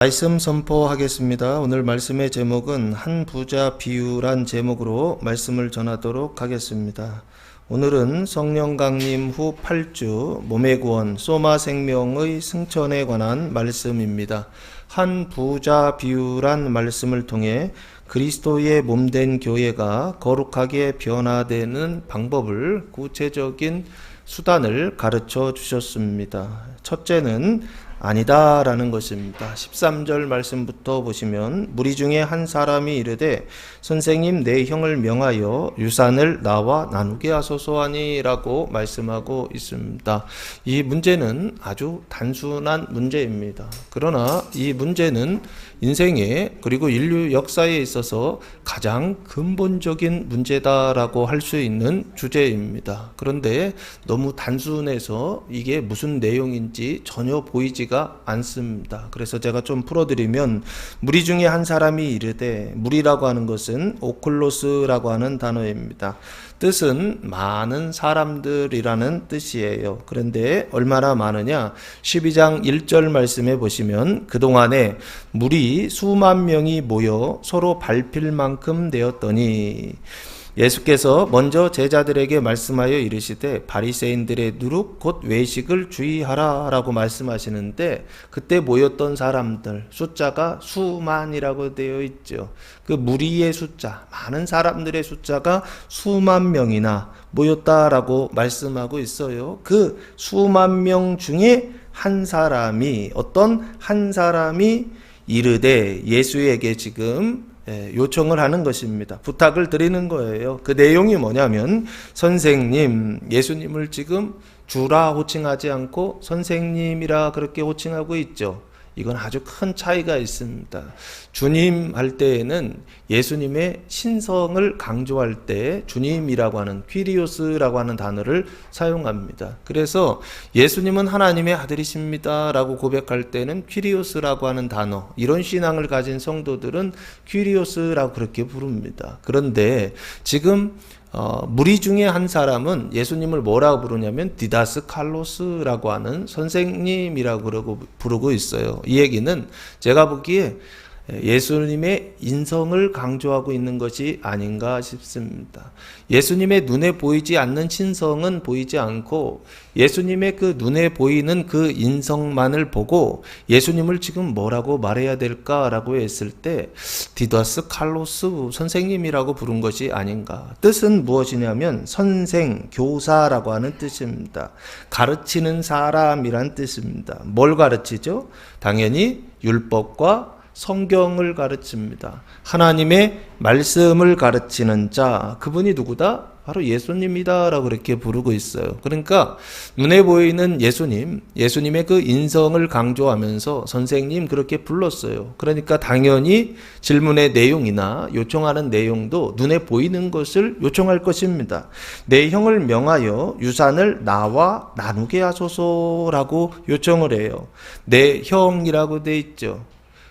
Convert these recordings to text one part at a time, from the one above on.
말씀 선포하겠습니다. 오늘 말씀의 제목은 한 부자 비유란 제목으로 말씀을 전하도록 하겠습니다. 오늘은 성령 강림 후 8주 몸의 구원 소마 생명의 승천에 관한 말씀입니다. 한 부자 비유란 말씀을 통해 그리스도의 몸된 교회가 거룩하게 변화되는 방법을 구체적인 수단을 가르쳐 주셨습니다. 첫째는 아니다라는 것입니다. 13절 말씀부터 보시면 무리 중에 한 사람이 이르되 선생님 내 형을 명하여 유산을 나와 나누게 하소서 하니라고 말씀하고 있습니다. 이 문제는 아주 단순한 문제입니다. 그러나 이 문제는 인생에 그리고 인류 역사에 있어서 가장 근본적인 문제다라고 할 수 있는 주제입니다. 그런데 너무 단순해서 이게 무슨 내용인지 전혀 보이지가 않습니다. 그래서 제가 좀 풀어드리면 무리 중에 한 사람이 이르되, 무리라고 하는 것은 오클로스라고 하는 단어입니다. 뜻은 많은 사람들이라는 뜻이에요. 그런데 얼마나 많으냐? 12장 1절 말씀에 보시면 그동안에 무리 수만 명이 모여 서로 밟힐 만큼 되었더니 예수께서 먼저 제자들에게 말씀하여 이르시되 바리새인들의 누룩 곧 외식을 주의하라 라고 말씀하시는데, 그때 모였던 사람들 숫자가 수만이라고 되어 있죠. 그 무리의 숫자, 많은 사람들의 숫자가 수만 명이나 모였다라고 말씀하고 있어요. 그 수만 명 중에 한 사람이, 어떤 한 사람이 이르되 예수에게 지금 요청을 하는 것입니다. 부탁을 드리는 거예요. 그 내용이 뭐냐면, 선생님, 예수님을 지금 주라 호칭하지 않고 선생님이라 그렇게 호칭하고 있죠. 이건 아주 큰 차이가 있습니다. 주님 할 때에는 예수님의 신성을 강조할 때 주님이라고 하는 퀴리오스라고 하는 단어를 사용합니다. 그래서 예수님은 하나님의 아들이십니다 라고 고백할 때는 퀴리오스라고 하는 단어, 이런 신앙을 가진 성도들은 퀴리오스라고 그렇게 부릅니다. 그런데 지금 무리 중에 한 사람은 예수님을 뭐라고 부르냐면 디다스 칼로스라고 하는 선생님이라고 부르고 있어요. 이 얘기는 제가 보기에 예수님의 인성을 강조하고 있는 것이 아닌가 싶습니다. 예수님의 눈에 보이지 않는 신성은 보이지 않고 예수님의 그 눈에 보이는 그 인성만을 보고 예수님을 지금 뭐라고 말해야 될까라고 했을 때 디다스 칼로스 선생님이라고 부른 것이 아닌가. 뜻은 무엇이냐면 선생, 교사라고 하는 뜻입니다. 가르치는 사람이란 뜻입니다. 뭘 가르치죠? 당연히 율법과 성경을 가르칩니다. 하나님의 말씀을 가르치는 자, 그분이 누구다? 바로 예수님이다 라고 그렇게 부르고 있어요. 그러니까 눈에 보이는 예수님, 예수님의 그 인성을 강조하면서 선생님 그렇게 불렀어요. 그러니까 당연히 질문의 내용이나 요청하는 내용도 눈에 보이는 것을 요청할 것입니다. 내 형을 명하여 유산을 나와 나누게 하소서라고 요청을 해요. 내 형이라고 돼 있죠.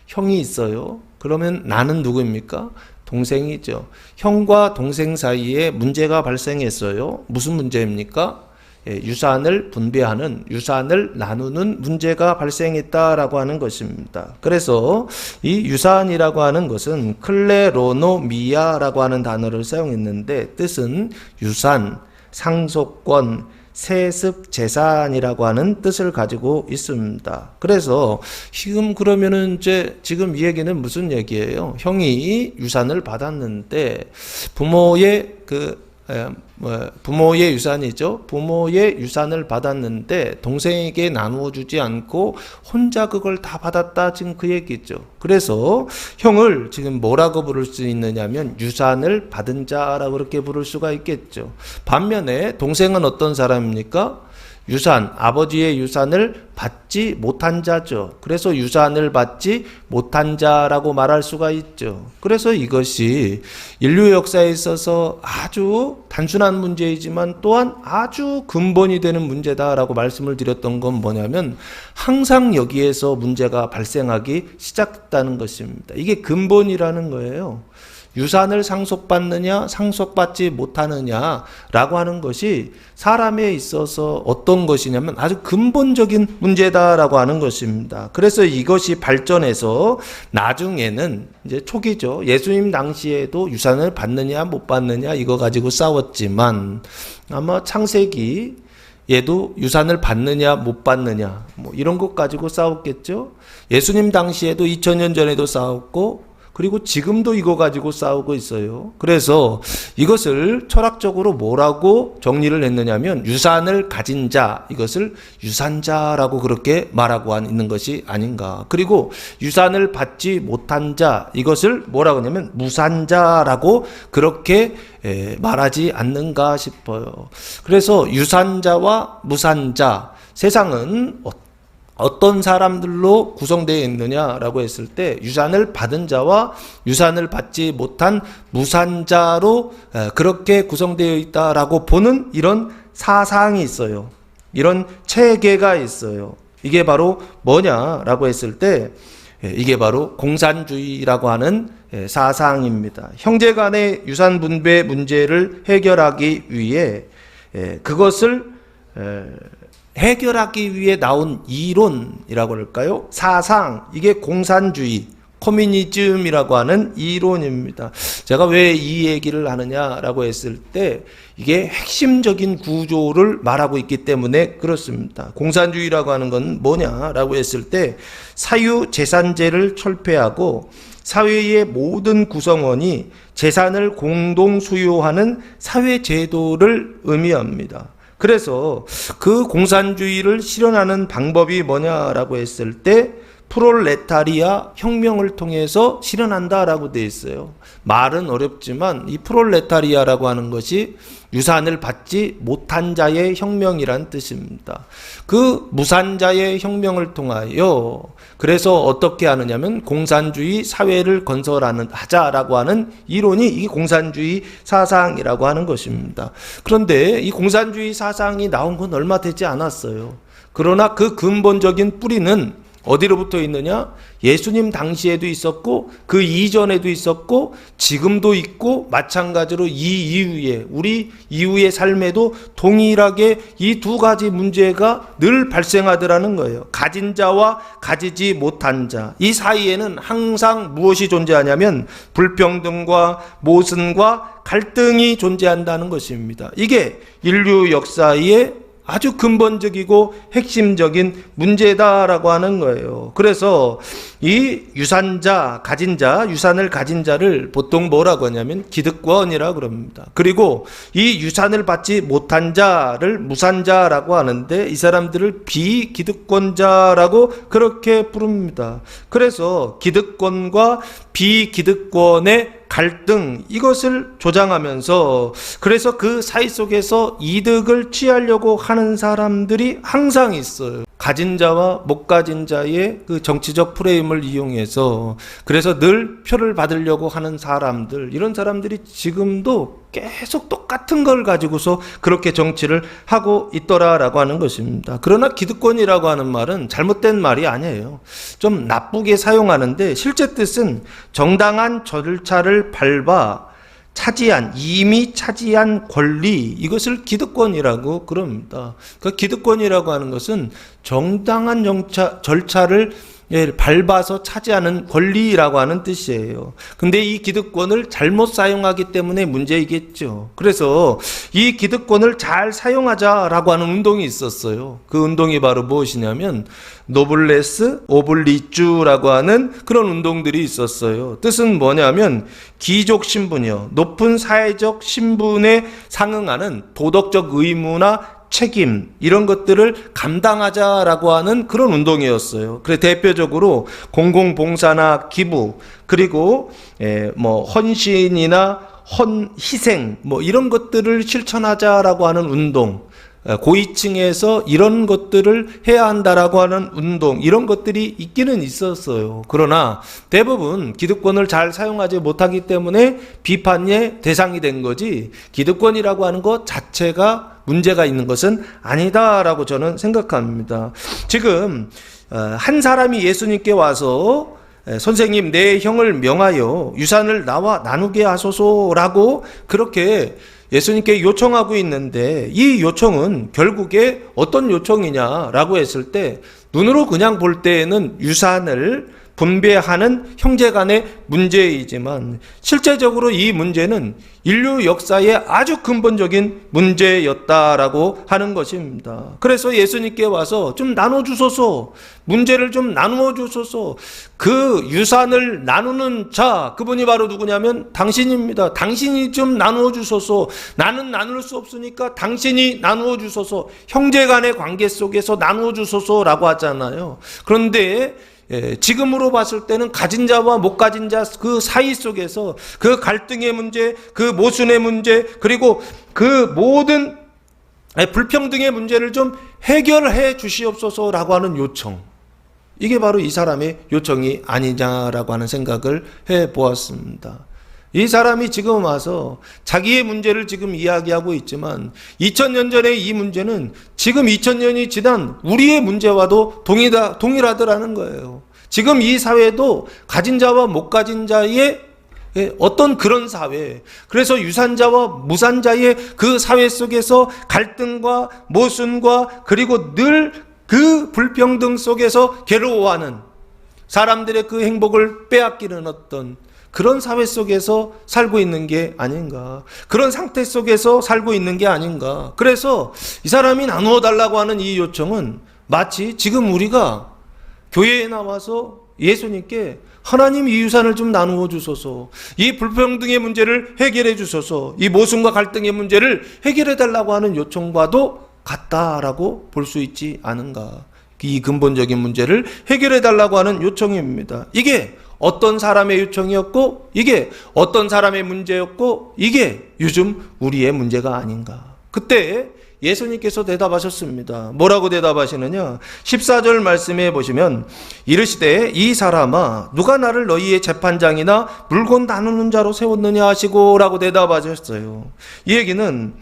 형이 있어요. 그러면 나는 누구입니까? 동생이죠. 형과 동생 사이에 문제가 발생했어요. 무슨 문제입니까? 유산을 분배하는, 유산을 나누는 문제가 발생했다라고 하는 것입니다. 그래서 이 유산이라고 하는 것은 클레로노미아라고 하는 단어를 사용했는데, 뜻은 유산, 상속권, 세습 재산이라고 하는 뜻을 가지고 있습니다. 그래서 지금 그러면은 지금 이 얘기는 무슨 얘기예요? 형이 유산을 받았는데 부모의 유산이죠. 부모의 유산을 받았는데 동생에게 나누어 주지 않고 혼자 그걸 다 받았다, 지금 그 얘기죠. 그래서 형을 지금 뭐라고 부를 수 있느냐면 유산을 받은 자라고 그렇게 부를 수가 있겠죠. 반면에 동생은 어떤 사람입니까? 유산, 아버지의 유산을 받지 못한 자죠. 그래서 유산을 받지 못한 자라고 말할 수가 있죠. 그래서 이것이 인류 역사에 있어서 아주 단순한 문제이지만 또한 아주 근본이 되는 문제다라고 말씀을 드렸던 건 뭐냐면, 항상 여기에서 문제가 발생하기 시작했다는 것입니다. 이게 근본이라는 거예요. 유산을 상속받느냐 상속받지 못하느냐라고 하는 것이 사람에 있어서 어떤 것이냐면 아주 근본적인 문제다라고 하는 것입니다. 그래서 이것이 발전해서 나중에는 이제 초기죠. 예수님 당시에도 유산을 받느냐 못 받느냐 이거 가지고 싸웠지만 아마 창세기 얘도 유산을 받느냐 못 받느냐 뭐 이런 것 가지고 싸웠겠죠. 예수님 당시에도 2000년 전에도 싸웠고 그리고 지금도 이거 가지고 싸우고 있어요. 그래서 이것을 철학적으로 뭐라고 정리를 했느냐면 유산을 가진 자, 이것을 유산자라고 그렇게 말하고 있는 것이 아닌가. 그리고 유산을 받지 못한 자, 이것을 뭐라고 하냐면 무산자라고 그렇게 말하지 않는가 싶어요. 그래서 유산자와 무산자, 세상은 어떤 사람들로 구성되어 있느냐라고 했을 때 유산을 받은 자와 유산을 받지 못한 무산자로 그렇게 구성되어 있다라고 보는 이런 사상이 있어요. 이런 체계가 있어요. 이게 바로 뭐냐라고 했을 때 이게 바로 공산주의라고 하는 사상입니다. 형제 간의 유산 분배 문제를 해결하기 위해 그것을 해결하기 위해 나온 이론이라고 할까요? 사상, 이게 공산주의, 커뮤니즘이라고 하는 이론입니다. 제가 왜 이 얘기를 하느냐라고 했을 때 이게 핵심적인 구조를 말하고 있기 때문에 그렇습니다. 공산주의라고 하는 건 뭐냐라고 했을 때 사유재산제를 철폐하고 사회의 모든 구성원이 재산을 공동 소유하는 사회제도를 의미합니다. 그래서 그 공산주의를 실현하는 방법이 뭐냐라고 했을 때 프롤레타리아 혁명을 통해서 실현한다라고 되어 있어요. 말은 어렵지만 이 프롤레타리아라고 하는 것이 유산을 받지 못한 자의 혁명이란 뜻입니다. 그 무산자의 혁명을 통하여 그래서 어떻게 하느냐면 공산주의 사회를 하자라고 하는 이론이 이 공산주의 사상이라고 하는 것입니다. 그런데 이 공산주의 사상이 나온 건 얼마 되지 않았어요. 그러나 그 근본적인 뿌리는 어디로부터 있느냐? 예수님 당시에도 있었고 그 이전에도 있었고 지금도 있고 마찬가지로 이 이후에 우리 이후의 삶에도 동일하게 이 두 가지 문제가 늘 발생하더라는 거예요. 가진 자와 가지지 못한 자, 이 사이에는 항상 무엇이 존재하냐면 불평등과 모순과 갈등이 존재한다는 것입니다. 이게 인류 역사의 아주 근본적이고 핵심적인 문제다라고 하는 거예요. 그래서 이 유산자, 가진 자, 유산을 가진 자를 보통 뭐라고 하냐면 기득권이라고 그럽니다. 그리고 이 유산을 받지 못한 자를 무산자라고 하는데 이 사람들을 비기득권자라고 그렇게 부릅니다. 그래서 기득권과 비기득권의 갈등, 이것을 조장하면서 그래서 그 사이 속에서 이득을 취하려고 하는 사람들이 항상 있어요. 가진 자와 못 가진 자의 그 정치적 프레임을 이용해서 그래서 늘 표를 받으려고 하는 사람들, 이런 사람들이 지금도 계속 똑같은 걸 가지고서 그렇게 정치를 하고 있더라라고 하는 것입니다. 그러나 기득권이라고 하는 말은 잘못된 말이 아니에요. 좀 나쁘게 사용하는데 실제 뜻은 정당한 절차를 밟아 이미 차지한 권리, 이것을 기득권이라고 그럽니다. 그 기득권이라고 하는 것은 정당한 절차를 밟아서 차지하는 권리라고 하는 뜻이에요. 근데 이 기득권을 잘못 사용하기 때문에 문제이겠죠. 그래서 이 기득권을 잘 사용하자라고 하는 운동이 있었어요. 그 운동이 바로 무엇이냐면 노블레스 오블리주라고 하는 그런 운동들이 있었어요. 뜻은 뭐냐면 귀족 신분이요, 높은 사회적 신분에 상응하는 도덕적 의무나 책임, 이런 것들을 감당하자라고 하는 그런 운동이었어요. 그래서 대표적으로 공공봉사나 기부, 그리고 헌신이나 희생, 이런 것들을 실천하자라고 하는 운동, 고위층에서 이런 것들을 해야 한다라고 하는 운동, 이런 것들이 있기는 있었어요. 그러나 대부분 기득권을 잘 사용하지 못하기 때문에 비판의 대상이 된 거지, 기득권이라고 하는 것 자체가 문제가 있는 것은 아니다라고 저는 생각합니다. 지금 한 사람이 예수님께 와서 선생님 내 형을 명하여 유산을 나와 나누게 하소서라고 그렇게 예수님께 요청하고 있는데, 이 요청은 결국에 어떤 요청이냐라고 했을 때, 눈으로 그냥 볼 때에는 유산을 분배하는 형제 간의 문제이지만 실제적으로 이 문제는 인류 역사의 아주 근본적인 문제였다라고 하는 것입니다. 그래서 예수님께 와서 좀 나눠주소서, 문제를 좀 나누어 주소서. 그 유산을 나누는 자, 그분이 바로 누구냐면 당신입니다. 당신이 좀 나누어 주소서. 나는 나눌 수 없으니까 당신이 나누어 주소서. 형제 간의 관계 속에서 나누어 주소서라고 하잖아요. 그런데 지금으로 봤을 때는 가진 자와 못 가진 자 그 사이 속에서 그 갈등의 문제, 그 모순의 문제, 그리고 그 모든 불평등의 문제를 좀 해결해 주시옵소서라고 하는 요청, 이게 바로 이 사람의 요청이 아니냐라고 하는 생각을 해 보았습니다. 이 사람이 지금 와서 자기의 문제를 지금 이야기하고 있지만 2000년 전의 이 문제는 지금 2000년이 지난 우리의 문제와도 동일하더라는 거예요. 지금 이 사회도 가진 자와 못 가진 자의 어떤 그런 사회, 그래서 유산자와 무산자의 그 사회 속에서 갈등과 모순과 그리고 늘 그 불평등 속에서 괴로워하는 사람들의 그 행복을 빼앗기는 어떤 그런 사회 속에서 살고 있는 게 아닌가, 그런 상태 속에서 살고 있는 게 아닌가. 그래서 이 사람이 나누어 달라고 하는 이 요청은 마치 지금 우리가 교회에 나와서 예수님께 하나님 이 유산을 좀 나누어 주소서, 이 불평등의 문제를 해결해 주소서, 이 모순과 갈등의 문제를 해결해 달라고 하는 요청과도 같다라고 볼 수 있지 않은가. 이 근본적인 문제를 해결해 달라고 하는 요청입니다. 이게 어떤 사람의 요청이었고, 이게 어떤 사람의 문제였고, 이게 요즘 우리의 문제가 아닌가. 그때 예수님께서 대답하셨습니다. 뭐라고 대답하시느냐? 14절 말씀에 보시면 이르시되 이 사람아 누가 나를 너희의 재판장이나 물건 나누는 자로 세웠느냐 하시고 라고 대답하셨어요. 이 얘기는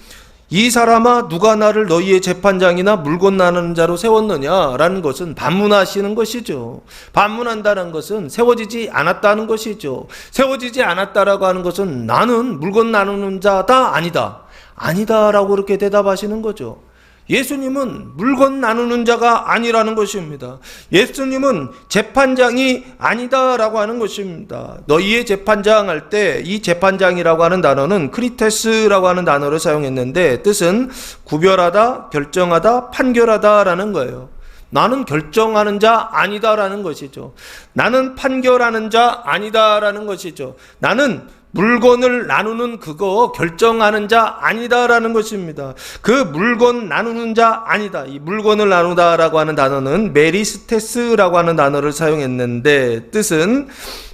이 사람아 누가 나를 너희의 재판장이나 물건 나누는 자로 세웠느냐라는 것은 반문하시는 것이죠. 반문한다는 것은 세워지지 않았다는 것이죠. 세워지지 않았다라고 하는 것은 나는 물건 나누는 자다, 아니다, 아니다라고 그렇게 대답하시는 거죠. 예수님은 물건 나누는 자가 아니라는 것입니다. 예수님은 재판장이 아니다라고 하는 것입니다. 너희의 재판장 할 때 이 재판장이라고 하는 단어는 크리테스라고 하는 단어를 사용했는데 뜻은 구별하다, 결정하다, 판결하다라는 거예요. 나는 결정하는 자 아니다라는 것이죠. 나는 판결하는 자 아니다라는 것이죠. 나는 물건을 나누는 그거 결정하는 자 아니다라는 것입니다. 그 물건 나누는 자 아니다. 이 물건을 나누다라고 하는 단어는 메리스테스라고 하는 단어를 사용했는데 뜻은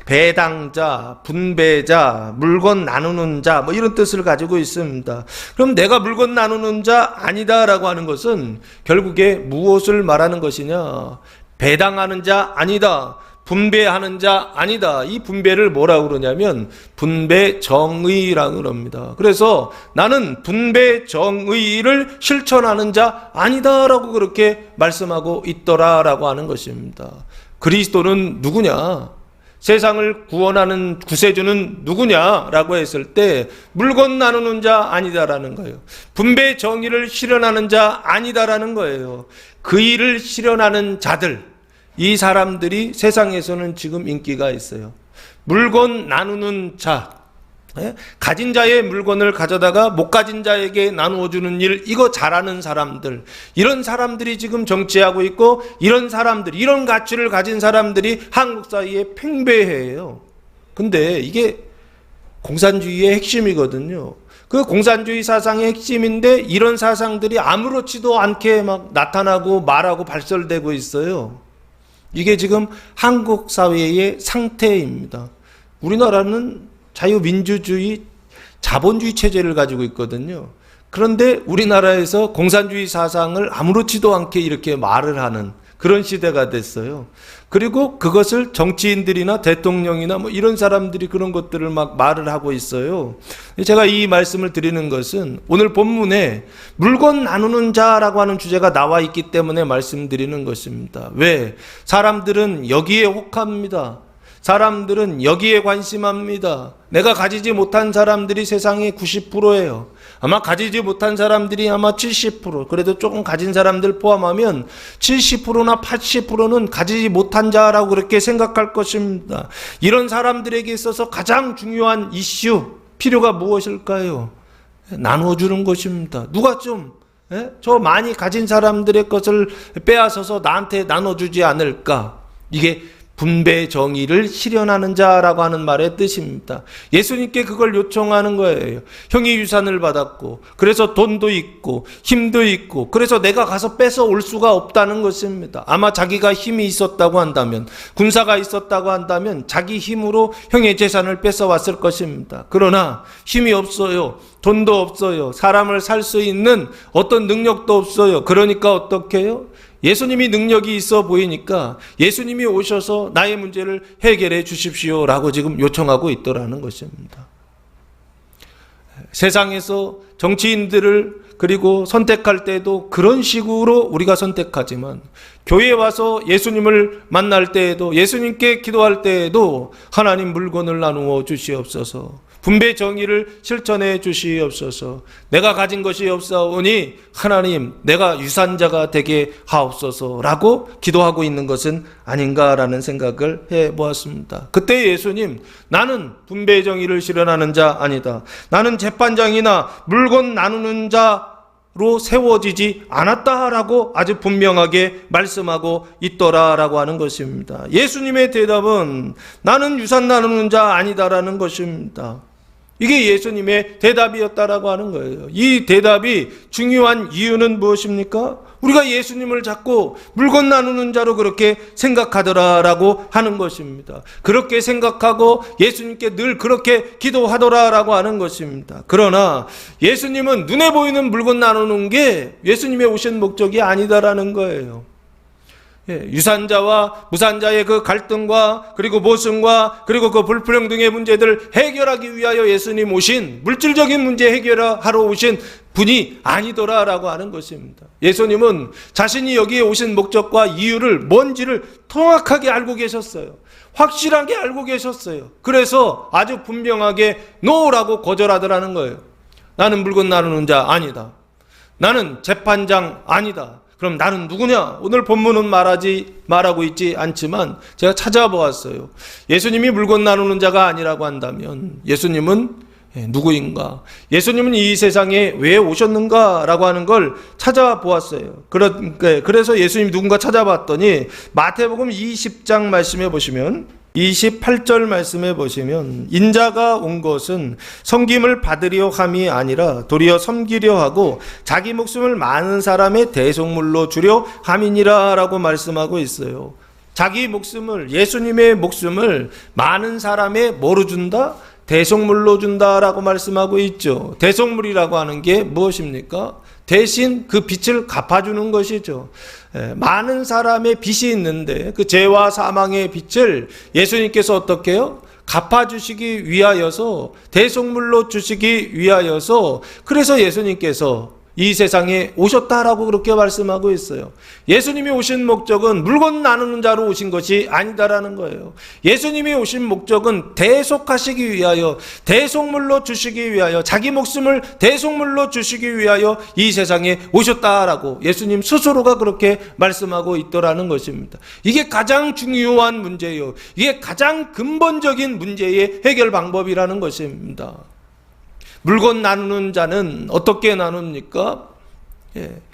배당자, 분배자, 물건 나누는 자, 뭐 이런 뜻을 가지고 있습니다. 그럼 내가 물건 나누는 자 아니다라고 하는 것은 결국에 무엇을 말하는 것이냐? 배당하는 자 아니다, 분배하는 자 아니다. 이 분배를 뭐라고 그러냐면 분배 정의라고 그럽니다. 그래서 나는 분배 정의를 실천하는 자 아니다라고 그렇게 말씀하고 있더라라고 하는 것입니다. 그리스도는 누구냐? 세상을 구원하는 구세주는 누구냐라고 했을 때 물건 나누는 자 아니다라는 거예요. 분배 정의를 실현하는 자 아니다라는 거예요. 그 일을 실현하는 자들, 이 사람들이 세상에서는 지금 인기가 있어요. 물건 나누는 자, 가진 자의 물건을 가져다가 못 가진 자에게 나누어 주는 일, 이거 잘하는 사람들, 이런 사람들이 지금 정치하고 있고, 이런 사람들, 이런 가치를 가진 사람들이 한국 사회에 팽배해요. 근데 이게 공산주의의 핵심이거든요. 그 공산주의 사상의 핵심인데 이런 사상들이 아무렇지도 않게 막 나타나고 말하고 발설되고 있어요. 이게 지금 한국 사회의 상태입니다. 우리나라는 자유민주주의, 자본주의 체제를 가지고 있거든요. 그런데 우리나라에서 공산주의 사상을 아무렇지도 않게 이렇게 말을 하는 그런 시대가 됐어요. 그리고 그것을 정치인들이나 대통령이나 뭐 이런 사람들이 그런 것들을 막 말을 하고 있어요. 제가 이 말씀을 드리는 것은 오늘 본문에 물건 나누는 자라고 하는 주제가 나와 있기 때문에 말씀드리는 것입니다. 왜? 사람들은 여기에 혹합니다. 사람들은 여기에 관심합니다. 내가 가지지 못한 사람들이 세상의 90%예요. 아마 가지지 못한 사람들이 아마 70%, 그래도 조금 가진 사람들 포함하면 70%나 80%는 가지지 못한 자라고 그렇게 생각할 것입니다. 이런 사람들에게 있어서 가장 중요한 이슈, 필요가 무엇일까요? 나눠주는 것입니다. 누가 저 많이 가진 사람들의 것을 빼앗아서 나한테 나눠주지 않을까? 이게 분배 정의를 실현하는 자라고 하는 말의 뜻입니다. 예수님께 그걸 요청하는 거예요. 형이 유산을 받았고, 그래서 돈도 있고 힘도 있고, 그래서 내가 가서 뺏어 올 수가 없다는 것입니다. 아마 자기가 힘이 있었다고 한다면, 군사가 있었다고 한다면 자기 힘으로 형의 재산을 뺏어 왔을 것입니다. 그러나 힘이 없어요. 돈도 없어요. 사람을 살 수 있는 어떤 능력도 없어요. 그러니까 어떻게 해요? 예수님이 능력이 있어 보이니까 예수님이 오셔서 나의 문제를 해결해 주십시오라고 지금 요청하고 있더라는 것입니다. 세상에서 정치인들을 그리고 선택할 때도 그런 식으로 우리가 선택하지만, 교회에 와서 예수님을 만날 때에도, 예수님께 기도할 때에도 하나님 물건을 나누어 주시옵소서, 분배 정의를 실천해 주시옵소서, 내가 가진 것이 없사오니 하나님 내가 유산자가 되게 하옵소서라고 기도하고 있는 것은 아닌가라는 생각을 해보았습니다. 그때 예수님, 나는 분배 정의를 실현하는 자 아니다, 나는 재판장이나 물건 나누는 자로 세워지지 않았다라고 아주 분명하게 말씀하고 있더라라고 하는 것입니다. 예수님의 대답은 나는 유산 나누는 자 아니다라는 것입니다. 이게 예수님의 대답이었다라고 하는 거예요. 이 대답이 중요한 이유는 무엇입니까? 우리가 예수님을 자꾸 물건 나누는 자로 그렇게 생각하더라라고 하는 것입니다. 그렇게 생각하고 예수님께 늘 그렇게 기도하더라라고 하는 것입니다. 그러나 예수님은 눈에 보이는 물건 나누는 게 예수님의 오신 목적이 아니다라는 거예요. 유산자와 무산자의 그 갈등과 그리고 모순과 그리고 그 불평등의 문제들을 해결하기 위하여 예수님 오신, 물질적인 문제 해결하러 오신 분이 아니더라라고 하는 것입니다. 예수님은 자신이 여기에 오신 목적과 이유를 뭔지를 정확하게 알고 계셨어요. 확실하게 알고 계셨어요. 그래서 아주 분명하게 노라고 거절하더라는 거예요. 나는 물건 나누는 자 아니다, 나는 재판장 아니다. 그럼 나는 누구냐? 오늘 본문은 말하고 있지 않지만 제가 찾아보았어요. 예수님이 물건 나누는 자가 아니라고 한다면 예수님은 누구인가? 예수님은 이 세상에 왜 오셨는가라고 하는 걸 찾아보았어요. 그래서 예수님이 누군가 찾아봤더니 마태복음 20장 말씀해 보시면, 28절 말씀해 보시면, 인자가 온 것은 섬김을 받으려 함이 아니라 도리어 섬기려 하고 자기 목숨을 많은 사람의 대속물로 주려 함이니라 라고 말씀하고 있어요. 자기 목숨을, 예수님의 목숨을 많은 사람의 뭐로 준다? 대속물로 준다라고 말씀하고 있죠. 대속물이라고 하는 게 무엇입니까? 대신 그 빚을 갚아주는 것이죠. 많은 사람의 빚이 있는데 그 죄와 사망의 빚을 예수님께서 어떻게 해요? 갚아주시기 위하여서, 대속물로 주시기 위하여서, 그래서 예수님께서 이 세상에 오셨다라고 그렇게 말씀하고 있어요. 예수님이 오신 목적은 물건 나누는 자로 오신 것이 아니다라는 거예요. 예수님이 오신 목적은 대속하시기 위하여, 대속물로 주시기 위하여, 자기 목숨을 대속물로 주시기 위하여 이 세상에 오셨다라고 예수님 스스로가 그렇게 말씀하고 있더라는 것입니다. 이게 가장 중요한 문제예요. 이게 가장 근본적인 문제의 해결 방법이라는 것입니다. 물건 나누는 자는 어떻게 나눕니까?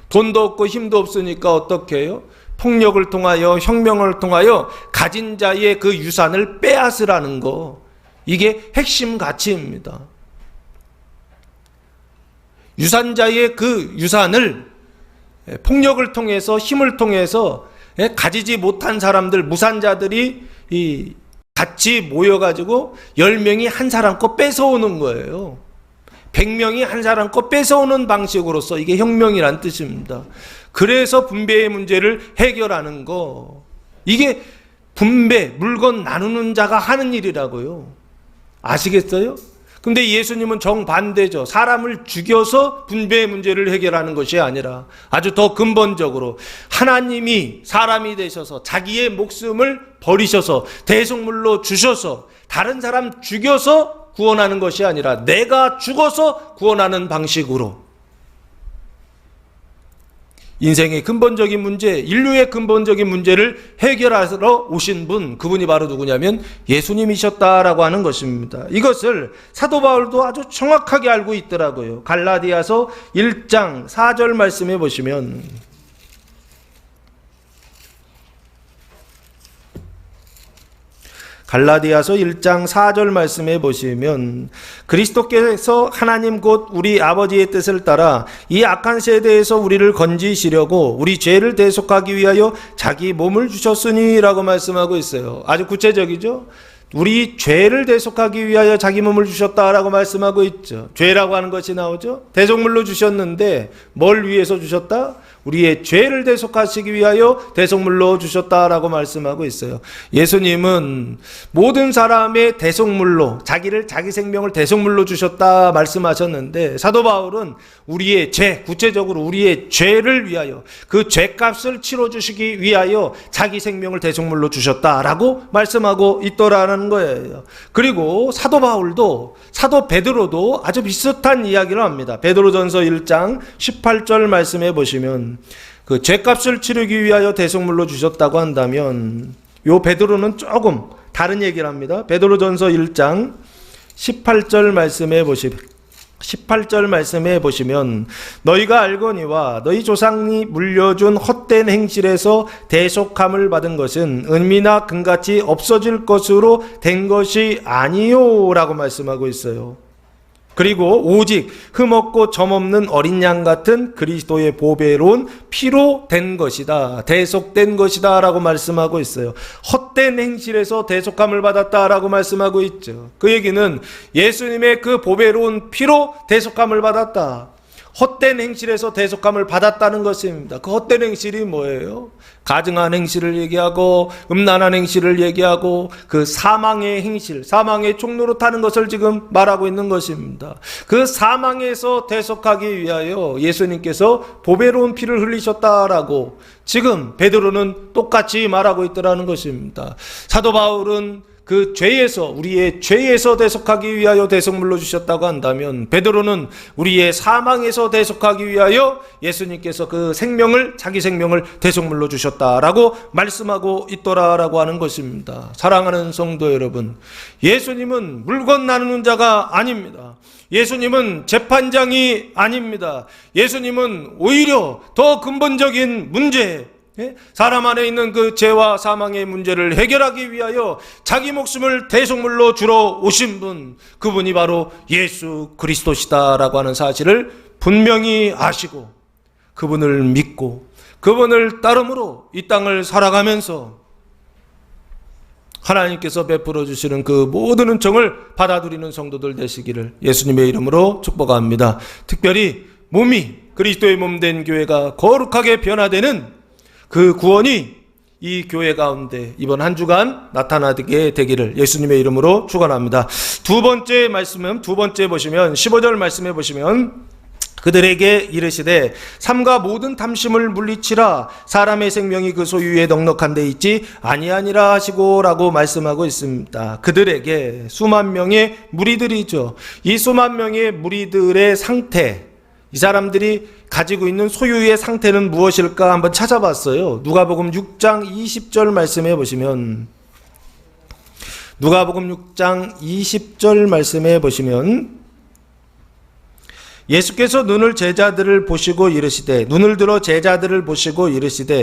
돈도 없고 힘도 없으니까 어떻게 해요? 폭력을 통하여, 혁명을 통하여 가진 자의 그 유산을 빼앗으라는 거, 이게 핵심 가치입니다. 유산자의 그 유산을 폭력을 통해서, 힘을 통해서 가지지 못한 사람들, 무산자들이 같이 모여가지고 10명이 한 사람 거 뺏어오는 거예요. 100명이 한 사람 거 뺏어오는 방식으로서 이게 혁명이란 뜻입니다. 그래서 분배의 문제를 해결하는 거, 이게 분배, 물건 나누는 자가 하는 일이라고요. 아시겠어요? 근데 예수님은 정반대죠. 사람을 죽여서 분배의 문제를 해결하는 것이 아니라 아주 더 근본적으로 하나님이 사람이 되셔서 자기의 목숨을 버리셔서 대속물로 주셔서 다른 사람 죽여서 구원하는 것이 아니라 내가 죽어서 구원하는 방식으로 인생의 근본적인 문제, 인류의 근본적인 문제를 해결하러 오신 분, 그분이 바로 누구냐면 예수님이셨다라고 하는 것입니다. 이것을 사도 바울도 아주 정확하게 알고 있더라고요. 갈라디아서 1장 4절 말씀해 보시면 갈라디아서 1장 4절 말씀해 보시면 그리스도께서 하나님 곧 우리 아버지의 뜻을 따라 이 악한 세대에서 우리를 건지시려고 우리 죄를 대속하기 위하여 자기 몸을 주셨으니 라고 말씀하고 있어요. 아주 구체적이죠. 우리 죄를 대속하기 위하여 자기 몸을 주셨다라고 말씀하고 있죠. 죄라고 하는 것이 나오죠. 대속물로 주셨는데 뭘 위해서 주셨다? 우리의 죄를 대속하시기 위하여 대속물로 주셨다라고 말씀하고 있어요. 예수님은 모든 사람의 대속물로 자기 생명을 대속물로 주셨다 말씀하셨는데 사도 바울은 우리의 죄, 구체적으로 우리의 죄를 위하여 그 죄값을 치러주시기 위하여 자기 생명을 대속물로 주셨다라고 말씀하고 있더라는 거예요. 그리고 사도 바울도 사도 베드로도 아주 비슷한 이야기를 합니다. 베드로전서 1장 18절 말씀해 보시면 그 죄값을 치르기 위하여 대속물로 주셨다고 한다면 요 베드로는 조금 다른 얘기를 합니다. 베드로전서 1장 18절 말씀해 보시면 너희가 알거니와 너희 조상이 물려준 헛된 행실에서 대속함을 받은 것은 은미나 금같이 없어질 것으로 된 것이 아니요 라고 말씀하고 있어요. 그리고 오직 흠없고 점없는 어린 양 같은 그리스도의 보배로운 피로 된 것이다. 대속된 것이다 라고 말씀하고 있어요. 헛된 행실에서 대속함을 받았다라고 말씀하고 있죠. 그 얘기는 예수님의 그 보배로운 피로 대속함을 받았다. 헛된 행실에서 대속함을 받았다는 것입니다. 그 헛된 행실이 뭐예요? 가증한 행실을 얘기하고 음란한 행실을 얘기하고 그 사망의 행실, 사망의 총로로 타는 것을 지금 말하고 있는 것입니다. 그 사망에서 대속하기 위하여 예수님께서 보배로운 피를 흘리셨다라고 지금 베드로는 똑같이 말하고 있더라는 것입니다. 사도 바울은 그 죄에서 우리의 죄에서 대속하기 위하여 대속물로 주셨다고 한다면 베드로는 우리의 사망에서 대속하기 위하여 예수님께서 그 생명을 자기 생명을 대속물로 주셨다라고 말씀하고 있더라라고 하는 것입니다. 사랑하는 성도 여러분, 예수님은 물건 나누는 자가 아닙니다. 예수님은 재판장이 아닙니다. 예수님은 오히려 더 근본적인 문제, 사람 안에 있는 그 죄와 사망의 문제를 해결하기 위하여 자기 목숨을 대속물로 주러 오신 분, 그분이 바로 예수 그리스도시다라고 하는 사실을 분명히 아시고 그분을 믿고 그분을 따름으로 이 땅을 살아가면서 하나님께서 베풀어 주시는 그 모든 은총을 받아들이는 성도들 되시기를 예수님의 이름으로 축복합니다. 특별히 몸이 그리스도의 몸 된 교회가 거룩하게 변화되는 그 구원이 이 교회 가운데 이번 한 주간 나타나게 되기를 예수님의 이름으로 축원합니다. 두 번째 보시면 15절 말씀해 보시면 그들에게 이르시되 삼가 모든 탐심을 물리치라 사람의 생명이 그 소유에 넉넉한 데 있지 아니하니라 하시고 라고 말씀하고 있습니다. 그들에게 수만 명의 무리들이죠. 이 수만 명의 무리들의 상태, 이 사람들이 가지고 있는 소유의 상태는 무엇일까 한번 찾아봤어요. 누가복음 6장 20절 말씀해 보시면 누가복음 6장 20절 말씀해 보시면 예수께서 눈을 들어 제자들을 보시고 이르시되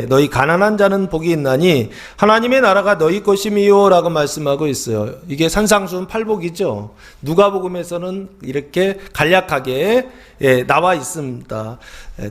너희 가난한 자는 복이 있나니 하나님의 나라가 너희 것임이요 라고 말씀하고 있어요. 이게 산상수훈 8복이죠. 누가복음에서는 이렇게 간략하게 나와 있습니다.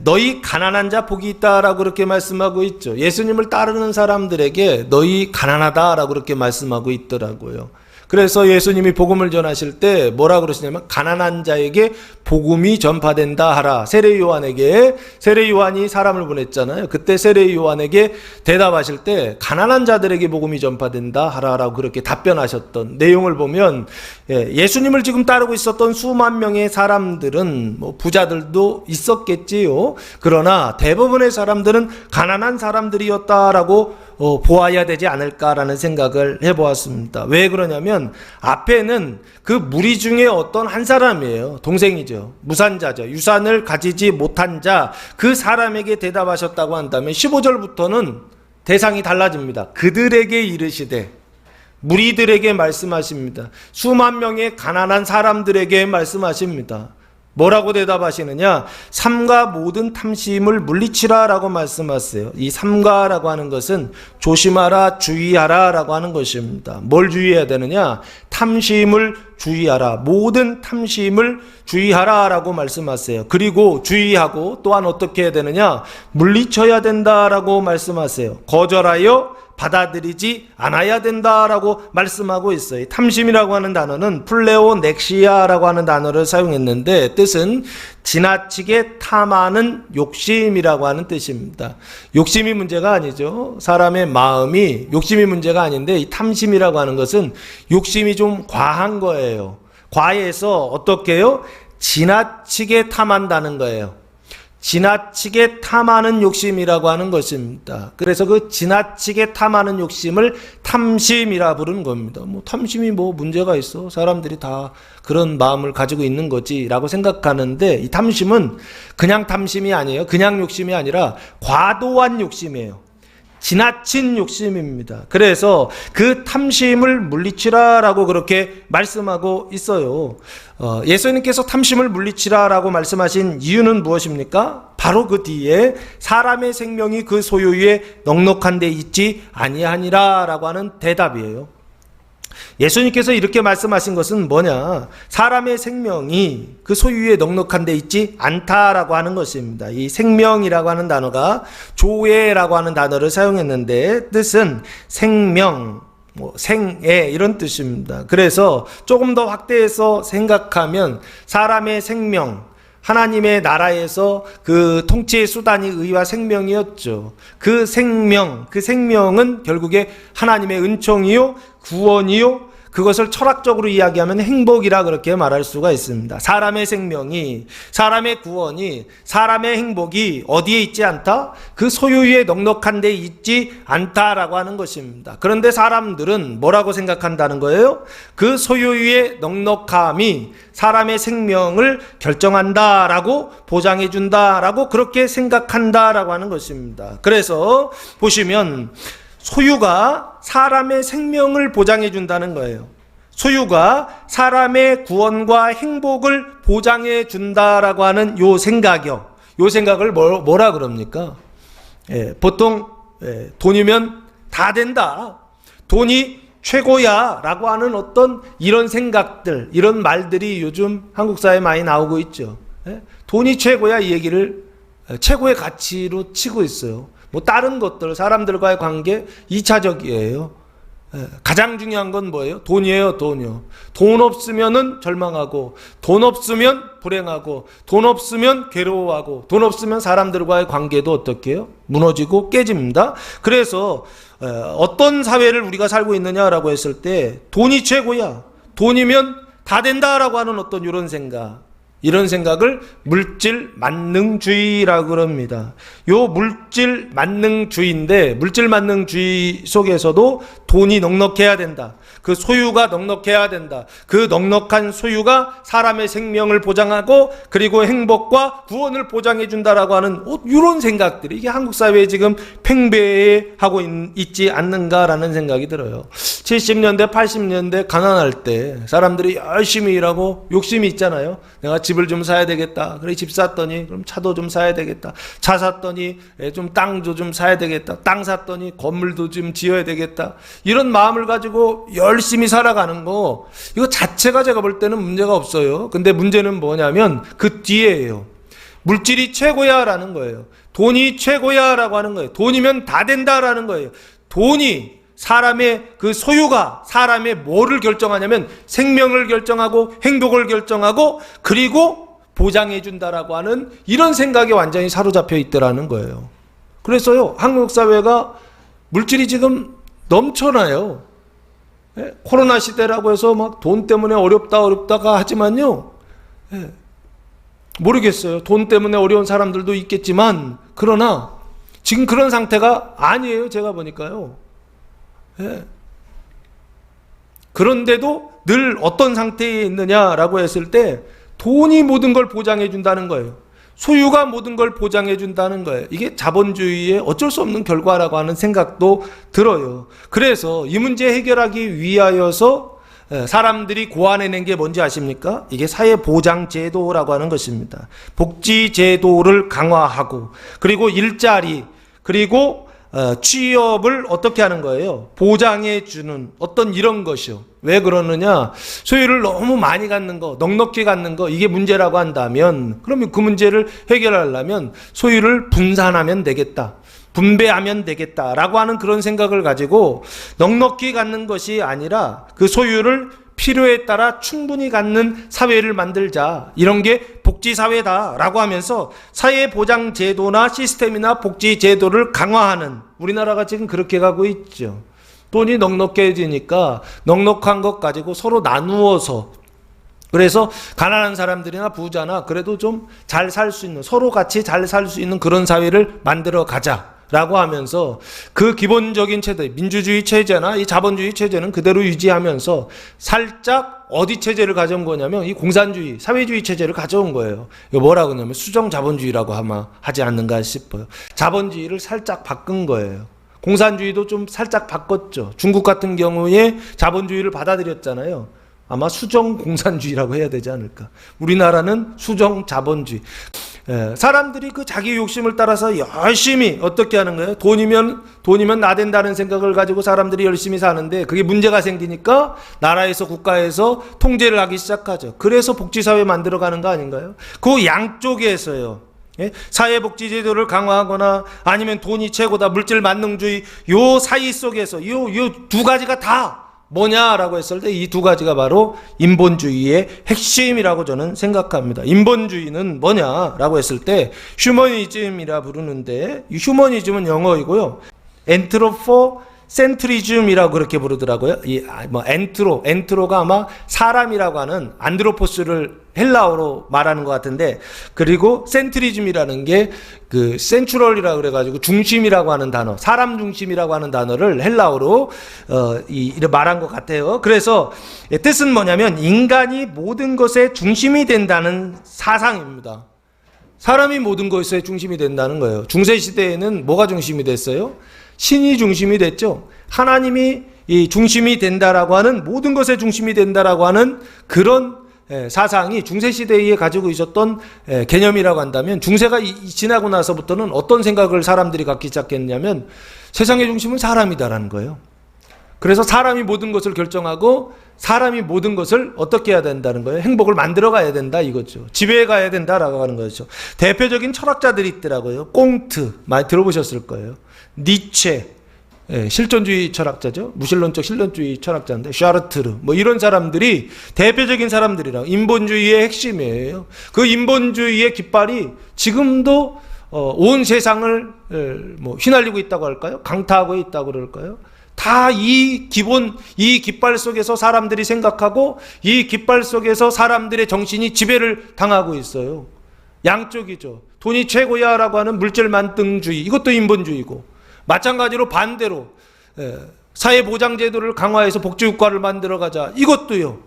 너희 가난한 자 복이 있다라고 그렇게 말씀하고 있죠. 예수님을 따르는 사람들에게 너희 가난하다라고 그렇게 말씀하고 있더라고요. 그래서 예수님이 복음을 전하실 때 뭐라 그러시냐면 가난한 자에게 복음이 전파된다 하라. 세례 요한이 사람을 보냈잖아요. 그때 세례 요한에게 대답하실 때 가난한 자들에게 복음이 전파된다 하라라고 그렇게 답변하셨던 내용을 보면 예수님을 지금 따르고 있었던 수만 명의 사람들은 뭐 부자들도 있었겠지요. 그러나 대부분의 사람들은 가난한 사람들이었다라고 보아야 되지 않을까라는 생각을 해보았습니다. 왜 그러냐면 앞에는 그 무리 중에 어떤 한 사람이에요. 동생이죠. 무산자죠. 유산을 가지지 못한 자, 그 사람에게 대답하셨다고 한다면 15절부터는 대상이 달라집니다. 그들에게 이르시되, 무리들에게 말씀하십니다. 수만 명의 가난한 사람들에게 말씀하십니다. 뭐라고 대답하시느냐? 삼가 모든 탐심을 물리치라 라고 말씀하세요. 이 삼가라고 하는 것은 조심하라, 주의하라 라고 하는 것입니다. 뭘 주의해야 되느냐? 탐심을 주의하라. 모든 탐심을 주의하라 라고 말씀하세요. 그리고 주의하고 또한 어떻게 해야 되느냐? 물리쳐야 된다라고 말씀하세요. 거절하여 받아들이지 않아야 된다라고 말씀하고 있어요. 탐심이라고 하는 단어는 플레오넥시아라고 하는 단어를 사용했는데 뜻은 지나치게 탐하는 욕심이라고 하는 뜻입니다. 욕심이 문제가 아니죠. 사람의 마음이 욕심이 문제가 아닌데 이 탐심이라고 하는 것은 욕심이 좀 과한 거예요. 과해서 어떻게 해요? 지나치게 탐한다는 거예요. 지나치게 탐하는 욕심이라고 하는 것입니다. 그래서 그 지나치게 탐하는 욕심을 탐심이라 부르는 겁니다. 뭐 탐심이 뭐 문제가 있어? 사람들이 다 그런 마음을 가지고 있는 거지라고 생각하는데 이 탐심은 그냥 탐심이 아니에요. 그냥 욕심이 아니라 과도한 욕심이에요. 지나친 욕심입니다. 그래서 그 탐심을 물리치라라고 그렇게 말씀하고 있어요. 예수님께서 탐심을 물리치라라고 말씀하신 이유는 무엇입니까? 바로 그 뒤에 사람의 생명이 그 소유에 넉넉한 데 있지 아니하니라라고 하는 대답이에요. 예수님께서 이렇게 말씀하신 것은 뭐냐? 사람의 생명이 그 소유에 넉넉한 데 있지 않다라고 하는 것입니다. 이 생명이라고 하는 단어가 조에라고 하는 단어를 사용했는데 뜻은 생명, 생애 이런 뜻입니다. 그래서 조금 더 확대해서 생각하면 사람의 생명, 하나님의 나라에서 그 통치의 수단이 의와 생명이었죠. 그 생명은 결국에 하나님의 은총이요, 구원이요, 그것을 철학적으로 이야기하면 행복이라 그렇게 말할 수가 있습니다. 사람의 생명이, 사람의 구원이, 사람의 행복이 어디에 있지 않다? 그 소유에 넉넉한 데 있지 않다라고 하는 것입니다. 그런데 사람들은 뭐라고 생각한다는 거예요? 그 소유의 넉넉함이 사람의 생명을 결정한다라고 보장해준다라고 그렇게 생각한다라고 하는 것입니다. 그래서 보시면 소유가 사람의 생명을 보장해 준다는 거예요. 소유가 사람의 구원과 행복을 보장해 준다라고 하는 요 생각을 뭐라 그럽니까? 보통 돈이면 다 된다. 돈이 최고야 라고 하는 어떤 이런 생각들, 이런 말들이 요즘 한국 사회에 많이 나오고 있죠. 돈이 최고야 이 얘기를 최고의 가치로 치고 있어요. 뭐 다른 것들, 사람들과의 관계 2차적이에요. 가장 중요한 건 뭐예요? 돈이에요, 돈이요. 돈 없으면은 절망하고, 돈 없으면 불행하고, 돈 없으면 괴로워하고, 돈 없으면 사람들과의 관계도 어떻게 해요? 무너지고 깨집니다. 그래서 어떤 사회를 우리가 살고 있느냐라고 했을 때 돈이 최고야. 돈이면 다 된다라고 하는 어떤 이런 생각을 물질 만능주의라고 그럽니다. 요 물질 만능주의인데 물질 만능주의 속에서도 돈이 넉넉해야 된다. 그 소유가 넉넉해야 된다. 그 넉넉한 소유가 사람의 생명을 보장하고 그리고 행복과 구원을 보장해 준다라고 하는 이런 생각들이 이게 한국 사회에 지금 팽배하고 있지 않는가라는 생각이 들어요. 70년대 80년대 가난할 때 사람들이 열심히 일하고 욕심이 있잖아요. 내가 집을 좀 사야 되겠다. 그래 집 샀더니 그럼 차도 좀 사야 되겠다. 차 샀더니 좀 땅도 좀 사야 되겠다. 땅 샀더니 건물도 좀 지어야 되겠다. 이런 마음을 가지고 열심히 살아가는 거 이거 자체가 제가 볼 때는 문제가 없어요. 근데 문제는 뭐냐면 그 뒤에예요. 물질이 최고야 라는 거예요. 돈이 최고야 라고 하는 거예요. 돈이면 다 된다 라는 거예요. 돈이 사람의 그 소유가 사람의 뭐를 결정하냐면 생명을 결정하고 행복을 결정하고 그리고 보장해 준다라고 하는 이런 생각에 완전히 사로잡혀 있더라는 거예요. 그래서요, 한국 사회가 물질이 지금 넘쳐나요. 코로나 시대라고 해서 막 돈 때문에 어렵다가 하지만요, 모르겠어요. 돈 때문에 어려운 사람들도 있겠지만, 그러나 지금 그런 상태가 아니에요. 제가 보니까요. 그런데도 늘 어떤 상태에 있느냐라고 했을 때 돈이 모든 걸 보장해 준다는 거예요. 소유가 모든 걸 보장해 준다는 거예요. 이게 자본주의의 어쩔 수 없는 결과라고 하는 생각도 들어요. 그래서 이 문제 해결하기 위하여서 사람들이 고안해낸 게 뭔지 아십니까? 이게 사회보장제도라고 하는 것입니다. 복지제도를 강화하고 그리고 일자리 그리고 취업을 어떻게 하는 거예요? 보장해 주는 어떤 이런 것이요. 왜 그러느냐? 소유를 너무 많이 갖는 거, 넉넉히 갖는 거, 이게 문제라고 한다면, 그러면 그 문제를 해결하려면 소유를 분산하면 되겠다. 분배하면 되겠다라고 하는 그런 생각을 가지고 넉넉히 갖는 것이 아니라 그 소유를 필요에 따라 충분히 갖는 사회를 만들자. 이런 게 복지사회다라고 하면서 사회보장제도나 시스템이나 복지제도를 강화하는, 우리나라가 지금 그렇게 가고 있죠. 돈이 넉넉해지니까 넉넉한 것 가지고 서로 나누어서, 그래서 가난한 사람들이나 부자나 그래도 좀 잘 살 수 있는, 서로 같이 잘 살 수 있는 그런 사회를 만들어 가자 라고 하면서 그 기본적인 체제, 민주주의 체제나 이 자본주의 체제는 그대로 유지하면서 살짝 어디 체제를 가져온 거냐면 이 공산주의, 사회주의 체제를 가져온 거예요. 이거 뭐라고 하냐면 수정 자본주의라고 아마 하지 않는가 싶어요. 자본주의를 살짝 바꾼 거예요. 공산주의도 좀 살짝 바꿨죠. 중국 같은 경우에 자본주의를 받아들였잖아요. 아마 수정 공산주의라고 해야 되지 않을까. 우리나라는 수정 자본주의. 사람들이 그 자기 욕심을 따라서 열심히 어떻게 하는 거예요? 돈이면 나된다는 생각을 가지고 사람들이 열심히 사는데 그게 문제가 생기니까 나라에서 국가에서 통제를 하기 시작하죠. 그래서 복지사회 만들어가는 거 아닌가요? 그 양쪽에서요. 사회복지제도를 강화하거나 아니면 돈이 최고다, 물질 만능주의, 요 사이 속에서 요 두 가지가 다 뭐냐라고 했을 때 이 두 가지가 바로 인본주의의 핵심이라고 저는 생각합니다. 인본주의는 뭐냐라고 했을 때 휴머니즘이라 부르는데, 이 휴머니즘은 영어이고요. 엔트로포센트리즘이라고 그렇게 부르더라고요. 엔트로가 아마 사람이라고 하는 안드로포스를 헬라어로 말하는 것 같은데, 그리고 센트리즘이라는 게 그 센츄럴이라 그래가지고 중심이라고 하는 단어, 사람 중심이라고 하는 단어를 헬라어로 이렇게 말한 것 같아요. 그래서 뜻은 뭐냐면 인간이 모든 것의 중심이 된다는 사상입니다. 사람이 모든 것의 중심이 된다는 거예요. 중세 시대에는 뭐가 중심이 됐어요? 신이 중심이 됐죠. 하나님이 이 중심이 된다라고 하는, 모든 것의 중심이 된다라고 하는 그런 사상이 중세시대에 가지고 있었던 개념이라고 한다면, 중세가 지나고 나서부터는 어떤 생각을 사람들이 갖기 시작했냐면 세상의 중심은 사람이다라는 거예요. 그래서 사람이 모든 것을 결정하고 사람이 모든 것을 어떻게 해야 된다는 거예요? 행복을 만들어 가야 된다 이거죠. 지배해 가야 된다라고 하는 거죠. 대표적인 철학자들이 있더라고요. 꽁트 많이 들어보셨을 거예요. 니체, 실존주의 철학자죠. 무신론적 실존주의 철학자인데 샤르트르, 이런 사람들이 대표적인 사람들이라고, 인본주의의 핵심이에요. 그 인본주의의 깃발이 지금도 온 세상을 휘날리고 있다고 할까요? 강타하고 있다고 그럴까요? 다 이 깃발 속에서 사람들이 생각하고 이 깃발 속에서 사람들의 정신이 지배를 당하고 있어요. 양쪽이죠. 돈이 최고야라고 하는 물질 만능주의, 이것도 인본주의고, 마찬가지로 반대로 사회보장제도를 강화해서 복지국가를 만들어가자, 이것도요.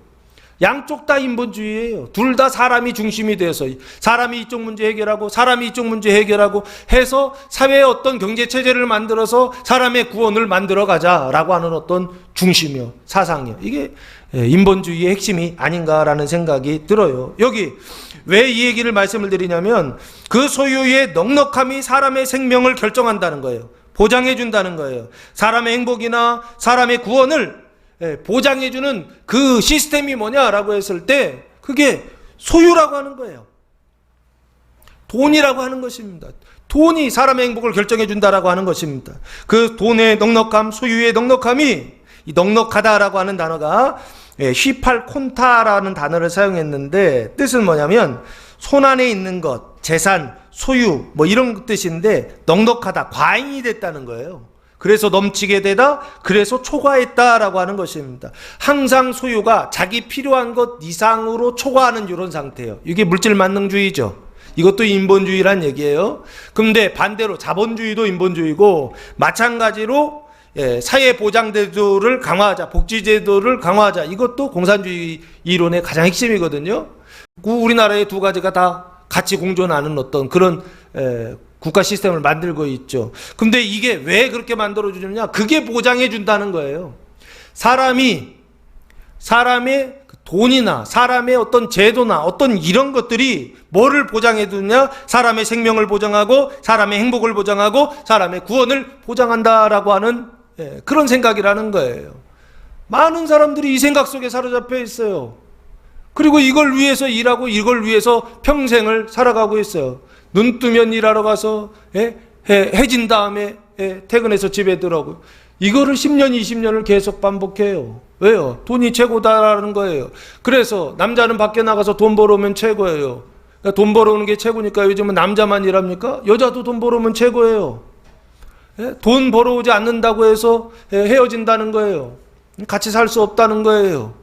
양쪽 다 인본주의예요. 둘 다 사람이 중심이 돼서 사람이 이쪽 문제 해결하고 사람이 이쪽 문제 해결하고 해서 사회의 어떤 경제체제를 만들어서 사람의 구원을 만들어가자라고 하는 어떤 중심이요, 사상이요. 이게 인본주의의 핵심이 아닌가라는 생각이 들어요. 여기 왜 이 얘기를 말씀을 드리냐면 그 소유의 넉넉함이 사람의 생명을 결정한다는 거예요. 보장해 준다는 거예요. 사람의 행복이나 사람의 구원을 보장해주는 그 시스템이 뭐냐라고 했을 때 그게 소유라고 하는 거예요. 돈이라고 하는 것입니다. 돈이 사람의 행복을 결정해 준다라고 하는 것입니다. 그 돈의 넉넉함, 소유의 넉넉함이, 이 넉넉하다라고 하는 단어가 휘팔콘타라는 단어를 사용했는데, 뜻은 뭐냐면 손 안에 있는 것, 재산, 소유 뭐 이런 뜻인데, 넉넉하다, 과잉이 됐다는 거예요. 그래서 넘치게 되다, 그래서 초과했다라고 하는 것입니다. 항상 소유가 자기 필요한 것 이상으로 초과하는 이런 상태예요. 이게 물질 만능주의죠. 이것도 인본주의란 얘기예요. 근데 반대로 자본주의도 인본주의고, 마찬가지로 사회보장제도를 강화하자, 복지제도를 강화하자, 이것도 공산주의 이론의 가장 핵심이거든요. 우리나라의 두 가지가 다 같이 공존하는 어떤 그런 국가 시스템을 만들고 있죠. 근데 이게 왜 그렇게 만들어주느냐? 그게 보장해 준다는 거예요. 사람의 돈이나 사람의 어떤 제도나 어떤 이런 것들이 뭐를 보장해 두냐? 사람의 생명을 보장하고, 사람의 행복을 보장하고, 사람의 구원을 보장한다라고 하는 그런 생각이라는 거예요. 많은 사람들이 이 생각 속에 사로잡혀 있어요. 그리고 이걸 위해서 일하고, 이걸 위해서 평생을 살아가고 있어요. 눈 뜨면 일하러 가서 해진 다음에 퇴근해서 집에 들어오고, 이거를 10년, 20년을 계속 반복해요. 왜요? 돈이 최고다라는 거예요. 그래서 남자는 밖에 나가서 돈 벌어오면 최고예요. 그러니까 돈 벌어오는 게 최고니까 요즘은 남자만 일합니까? 여자도 돈 벌어오면 최고예요. 돈 벌어오지 않는다고 해서 헤어진다는 거예요. 같이 살 수 없다는 거예요.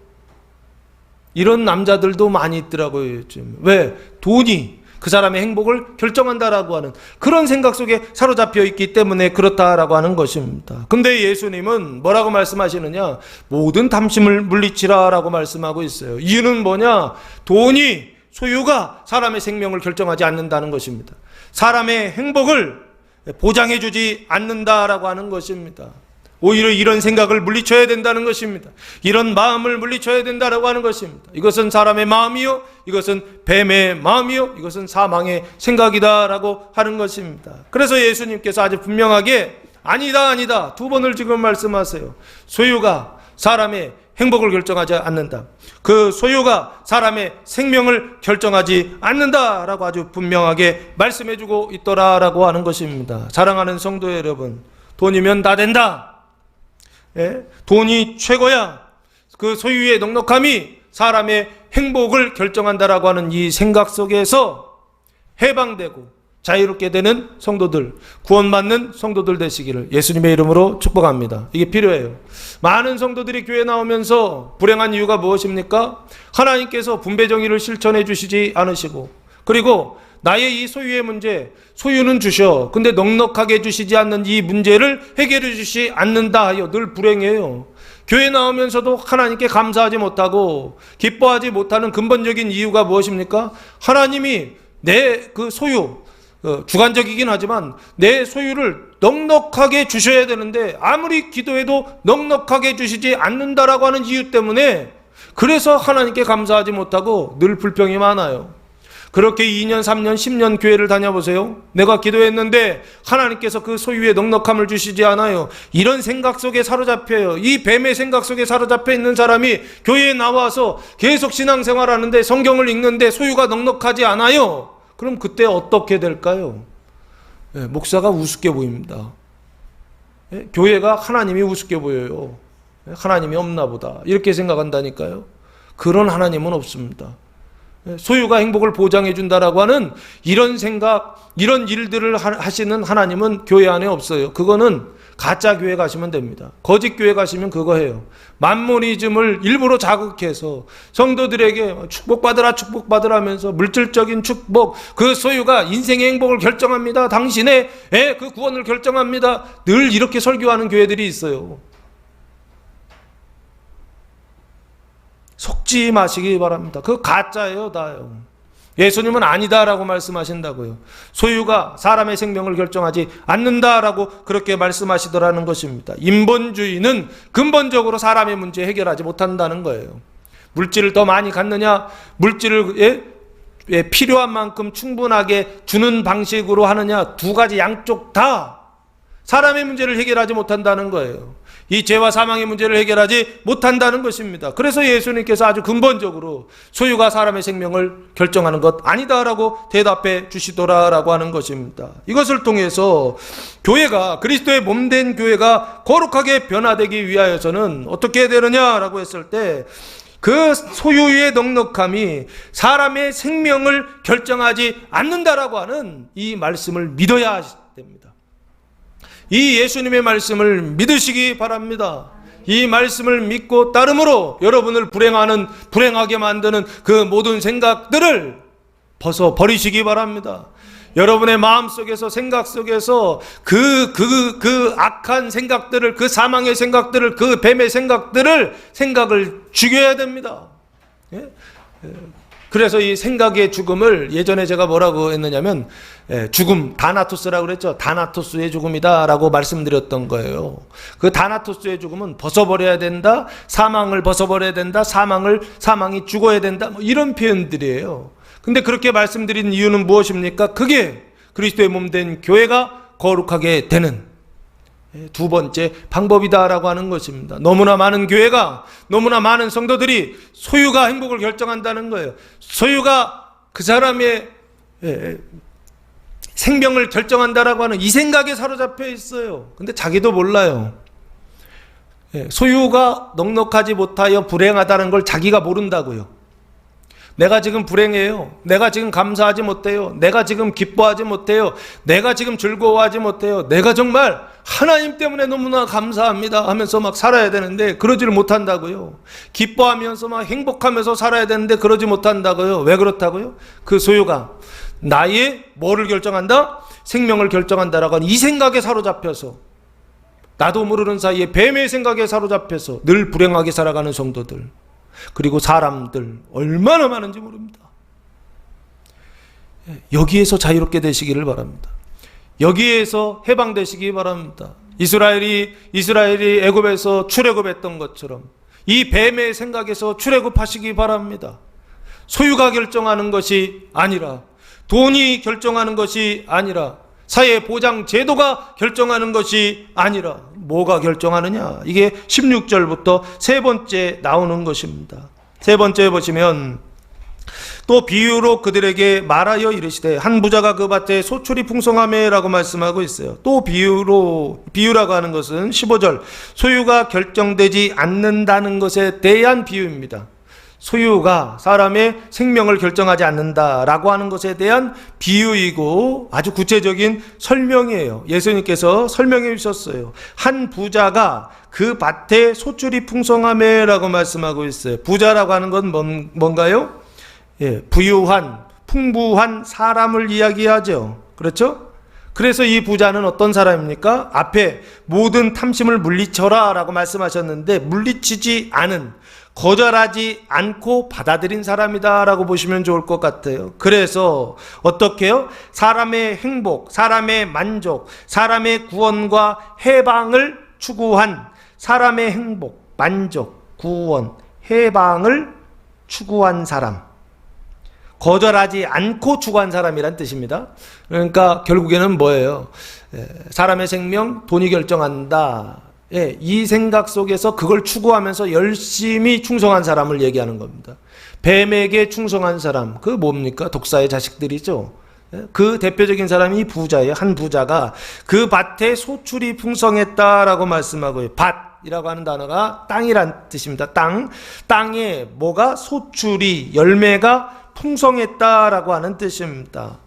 이런 남자들도 많이 있더라고요, 요즘. 왜? 돈이 그 사람의 행복을 결정한다라고 하는 그런 생각 속에 사로잡혀 있기 때문에 그렇다라고 하는 것입니다. 근데 예수님은 뭐라고 말씀하시느냐? 모든 탐심을 물리치라라고 말씀하고 있어요. 이유는 뭐냐? 돈이, 소유가 사람의 생명을 결정하지 않는다는 것입니다. 사람의 행복을 보장해주지 않는다라고 하는 것입니다. 오히려 이런 생각을 물리쳐야 된다는 것입니다. 이런 마음을 물리쳐야 된다라고 하는 것입니다. 이것은 사람의 마음이요, 이것은 뱀의 마음이요, 이것은 사망의 생각이다라고 하는 것입니다. 그래서 예수님께서 아주 분명하게 아니다 두 번을 지금 말씀하세요. 소유가 사람의 행복을 결정하지 않는다. 그 소유가 사람의 생명을 결정하지 않는다라고 아주 분명하게 말씀해주고 있더라라고 하는 것입니다. 사랑하는 성도 여러분, 돈이면 다 된다. 돈이 최고야. 그 소유의 넉넉함이 사람의 행복을 결정한다라고 하는 이 생각 속에서 해방되고 자유롭게 되는 성도들, 구원받는 성도들 되시기를 예수님의 이름으로 축복합니다. 이게 필요해요. 많은 성도들이 교회 나오면서 불행한 이유가 무엇입니까? 하나님께서 분배 정의를 실천해 주시지 않으시고, 그리고 나의 이 소유의 문제, 소유는 주셔. 근데 넉넉하게 주시지 않는 이 문제를 해결해 주시지 않는다 하여 늘 불행해요. 교회 나오면서도 하나님께 감사하지 못하고 기뻐하지 못하는 근본적인 이유가 무엇입니까? 하나님이 내 그 소유, 주관적이긴 하지만 내 소유를 넉넉하게 주셔야 되는데 아무리 기도해도 넉넉하게 주시지 않는다라고 하는 이유 때문에, 그래서 하나님께 감사하지 못하고 늘 불평이 많아요. 그렇게 2년, 3년, 10년 교회를 다녀보세요. 내가 기도했는데 하나님께서 그 소유의 넉넉함을 주시지 않아요. 이런 생각 속에 사로잡혀요. 이 뱀의 생각 속에 사로잡혀 있는 사람이 교회에 나와서 계속 신앙생활하는데, 성경을 읽는데 소유가 넉넉하지 않아요. 그럼 그때 어떻게 될까요? 목사가 우습게 보입니다. 교회가 하나님이 우습게 보여요. 하나님이 없나 보다, 이렇게 생각한다니까요. 그런 하나님은 없습니다. 소유가 행복을 보장해 준다라고 하는 이런 생각, 이런 일들을 하시는 하나님은 교회 안에 없어요. 그거는 가짜 교회 가시면 됩니다. 거짓 교회 가시면 그거 해요. 만모니즘을 일부러 자극해서 성도들에게 축복받으라 하면서 물질적인 축복, 그 소유가 인생의 행복을 결정합니다, 당신의 그 구원을 결정합니다, 늘 이렇게 설교하는 교회들이 있어요. 속지 마시기 바랍니다. 그거 가짜예요, 다요. 예수님은 아니다라고 말씀하신다고요. 소유가 사람의 생명을 결정하지 않는다라고 그렇게 말씀하시더라는 것입니다. 인본주의는 근본적으로 사람의 문제 해결하지 못한다는 거예요. 물질을 더 많이 갖느냐, 물질을 필요한 만큼 충분하게 주는 방식으로 하느냐, 두 가지 양쪽 다 사람의 문제를 해결하지 못한다는 거예요. 이 죄와 사망의 문제를 해결하지 못한다는 것입니다. 그래서 예수님께서 아주 근본적으로 소유가 사람의 생명을 결정하는 것 아니다라고 대답해 주시더라라고 하는 것입니다. 이것을 통해서 교회가, 그리스도의 몸된 교회가 거룩하게 변화되기 위하여서는 어떻게 해야 되느냐라고 했을 때, 그 소유의 넉넉함이 사람의 생명을 결정하지 않는다라고 하는 이 말씀을 믿어야 됩니다. 이 예수님의 말씀을 믿으시기 바랍니다. 이 말씀을 믿고 따름으로 여러분을 불행하게 만드는 그 모든 생각들을 벗어버리시기 바랍니다. 여러분의 마음 속에서, 생각 속에서 그 악한 생각들을, 그 사망의 생각들을, 그 뱀의 생각을 죽여야 됩니다. 예? 그래서 이 생각의 죽음을 예전에 제가 뭐라고 했느냐면, 죽음, 다나토스라고 그랬죠. 다나토스의 죽음이다라고 말씀드렸던 거예요. 그 다나토스의 죽음은 벗어버려야 된다, 사망을 벗어버려야 된다, 사망이 죽어야 된다, 뭐 이런 표현들이에요. 근데 그렇게 말씀드린 이유는 무엇입니까? 그게 그리스도의 몸된 교회가 거룩하게 되는 두 번째 방법이다라고 하는 것입니다. 너무나 많은 교회가, 너무나 많은 성도들이 소유가 행복을 결정한다는 거예요. 소유가 그 사람의 생명을 결정한다라고 하는 이 생각에 사로잡혀 있어요. 근데 자기도 몰라요. 소유가 넉넉하지 못하여 불행하다는 걸 자기가 모른다고요. 내가 지금 불행해요. 내가 지금 감사하지 못해요. 내가 지금 기뻐하지 못해요. 내가 지금 즐거워하지 못해요. 내가 정말 하나님 때문에 너무나 감사합니다 하면서 막 살아야 되는데 그러지를 못한다고요. 기뻐하면서 막 행복하면서 살아야 되는데 그러지 못한다고요. 왜 그렇다고요? 그 소유가 나의 뭐를 결정한다? 생명을 결정한다라고 하는 이 생각에 사로잡혀서, 나도 모르는 사이에 뱀의 생각에 사로잡혀서 늘 불행하게 살아가는 성도들, 그리고 사람들 얼마나 많은지 모릅니다. 여기에서 자유롭게 되시기를 바랍니다. 여기에서 해방되시기 바랍니다. 이스라엘이 애굽에서 출애굽했던 것처럼 이 뱀의 생각에서 출애굽하시기 바랍니다. 소유가 결정하는 것이 아니라, 돈이 결정하는 것이 아니라, 사회보장 제도가 결정하는 것이 아니라 뭐가 결정하느냐? 이게 16절부터 세 번째 나오는 것입니다. 세 번째 보시면, 또 비유로 그들에게 말하여 이르시되 한 부자가 그 밭에 소출이 풍성하매라고 말씀하고 있어요. 또 비유라고 하는 것은 15절, 소유가 결정되지 않는다는 것에 대한 비유입니다. 소유가 사람의 생명을 결정하지 않는다라고 하는 것에 대한 비유이고 아주 구체적인 설명이에요. 예수님께서 설명해 주셨어요. 한 부자가 그 밭에 소출이 풍성하매라고 말씀하고 있어요. 부자라고 하는 건 뭔가요? 부유한, 풍부한 사람을 이야기하죠. 그렇죠? 그래서 이 부자는 어떤 사람입니까? 앞에 모든 탐심을 물리쳐라 라고 말씀하셨는데, 물리치지 않은, 거절하지 않고 받아들인 사람이다 라고 보시면 좋을 것 같아요. 그래서 어떻게 해요? 사람의 행복, 사람의 만족, 사람의 구원과 해방을 추구한, 사람의 행복, 만족, 구원, 해방을 추구한 사람, 거절하지 않고 추구한 사람이란 뜻입니다. 그러니까 결국에는 뭐예요? 사람의 생명, 돈이 결정한다. 이 생각 속에서 그걸 추구하면서 열심히 충성한 사람을 얘기하는 겁니다. 뱀에게 충성한 사람, 그 뭡니까? 독사의 자식들이죠. 그 대표적인 사람이 부자예요. 한 부자가 그 밭에 소출이 풍성했다라고 말씀하고요. 밭이라고 하는 단어가 땅이란 뜻입니다. 땅에 뭐가 소출이, 열매가 풍성했다라고 하는 뜻입니다.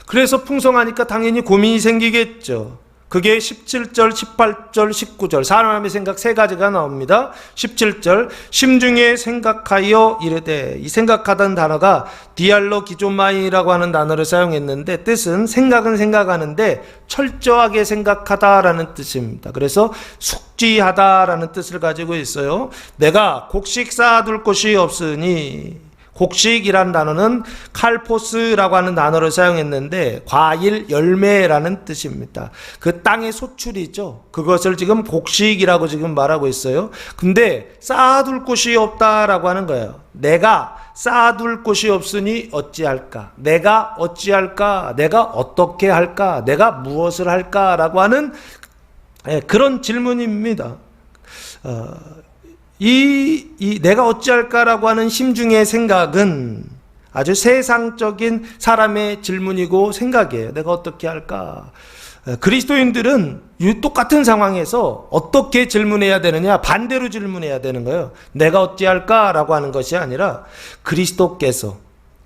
그래서 풍성하니까 당연히 고민이 생기겠죠. 그게 17절, 18절, 19절 사람의 생각 세 가지가 나옵니다. 17절, 심중에 생각하여 이르되, 이 생각하다는 단어가 디알로기조마이라고 하는 단어를 사용했는데, 뜻은 생각은 생각하는데 철저하게 생각하다라는 뜻입니다. 그래서 숙지하다라는 뜻을 가지고 있어요. 내가 곡식 쌓아둘 곳이 없으니, 곡식이라는 단어는 칼포스라고 하는 단어를 사용했는데 과일, 열매라는 뜻입니다. 그 땅의 소출이죠. 그것을 지금 곡식이라고 지금 말하고 있어요. 근데 쌓아둘 곳이 없다라고 하는 거예요. 내가 쌓아둘 곳이 없으니 어찌할까? 내가 어찌할까? 내가 어떻게 할까? 내가 무엇을 할까라고 하는 그런 질문입니다. 내가 어찌할까라고 하는 심중의 생각은 아주 세상적인 사람의 질문이고 생각이에요. 내가 어떻게 할까? 그리스도인들은 똑같은 상황에서 어떻게 질문해야 되느냐? 반대로 질문해야 되는 거예요. 내가 어찌할까라고 하는 것이 아니라 그리스도께서,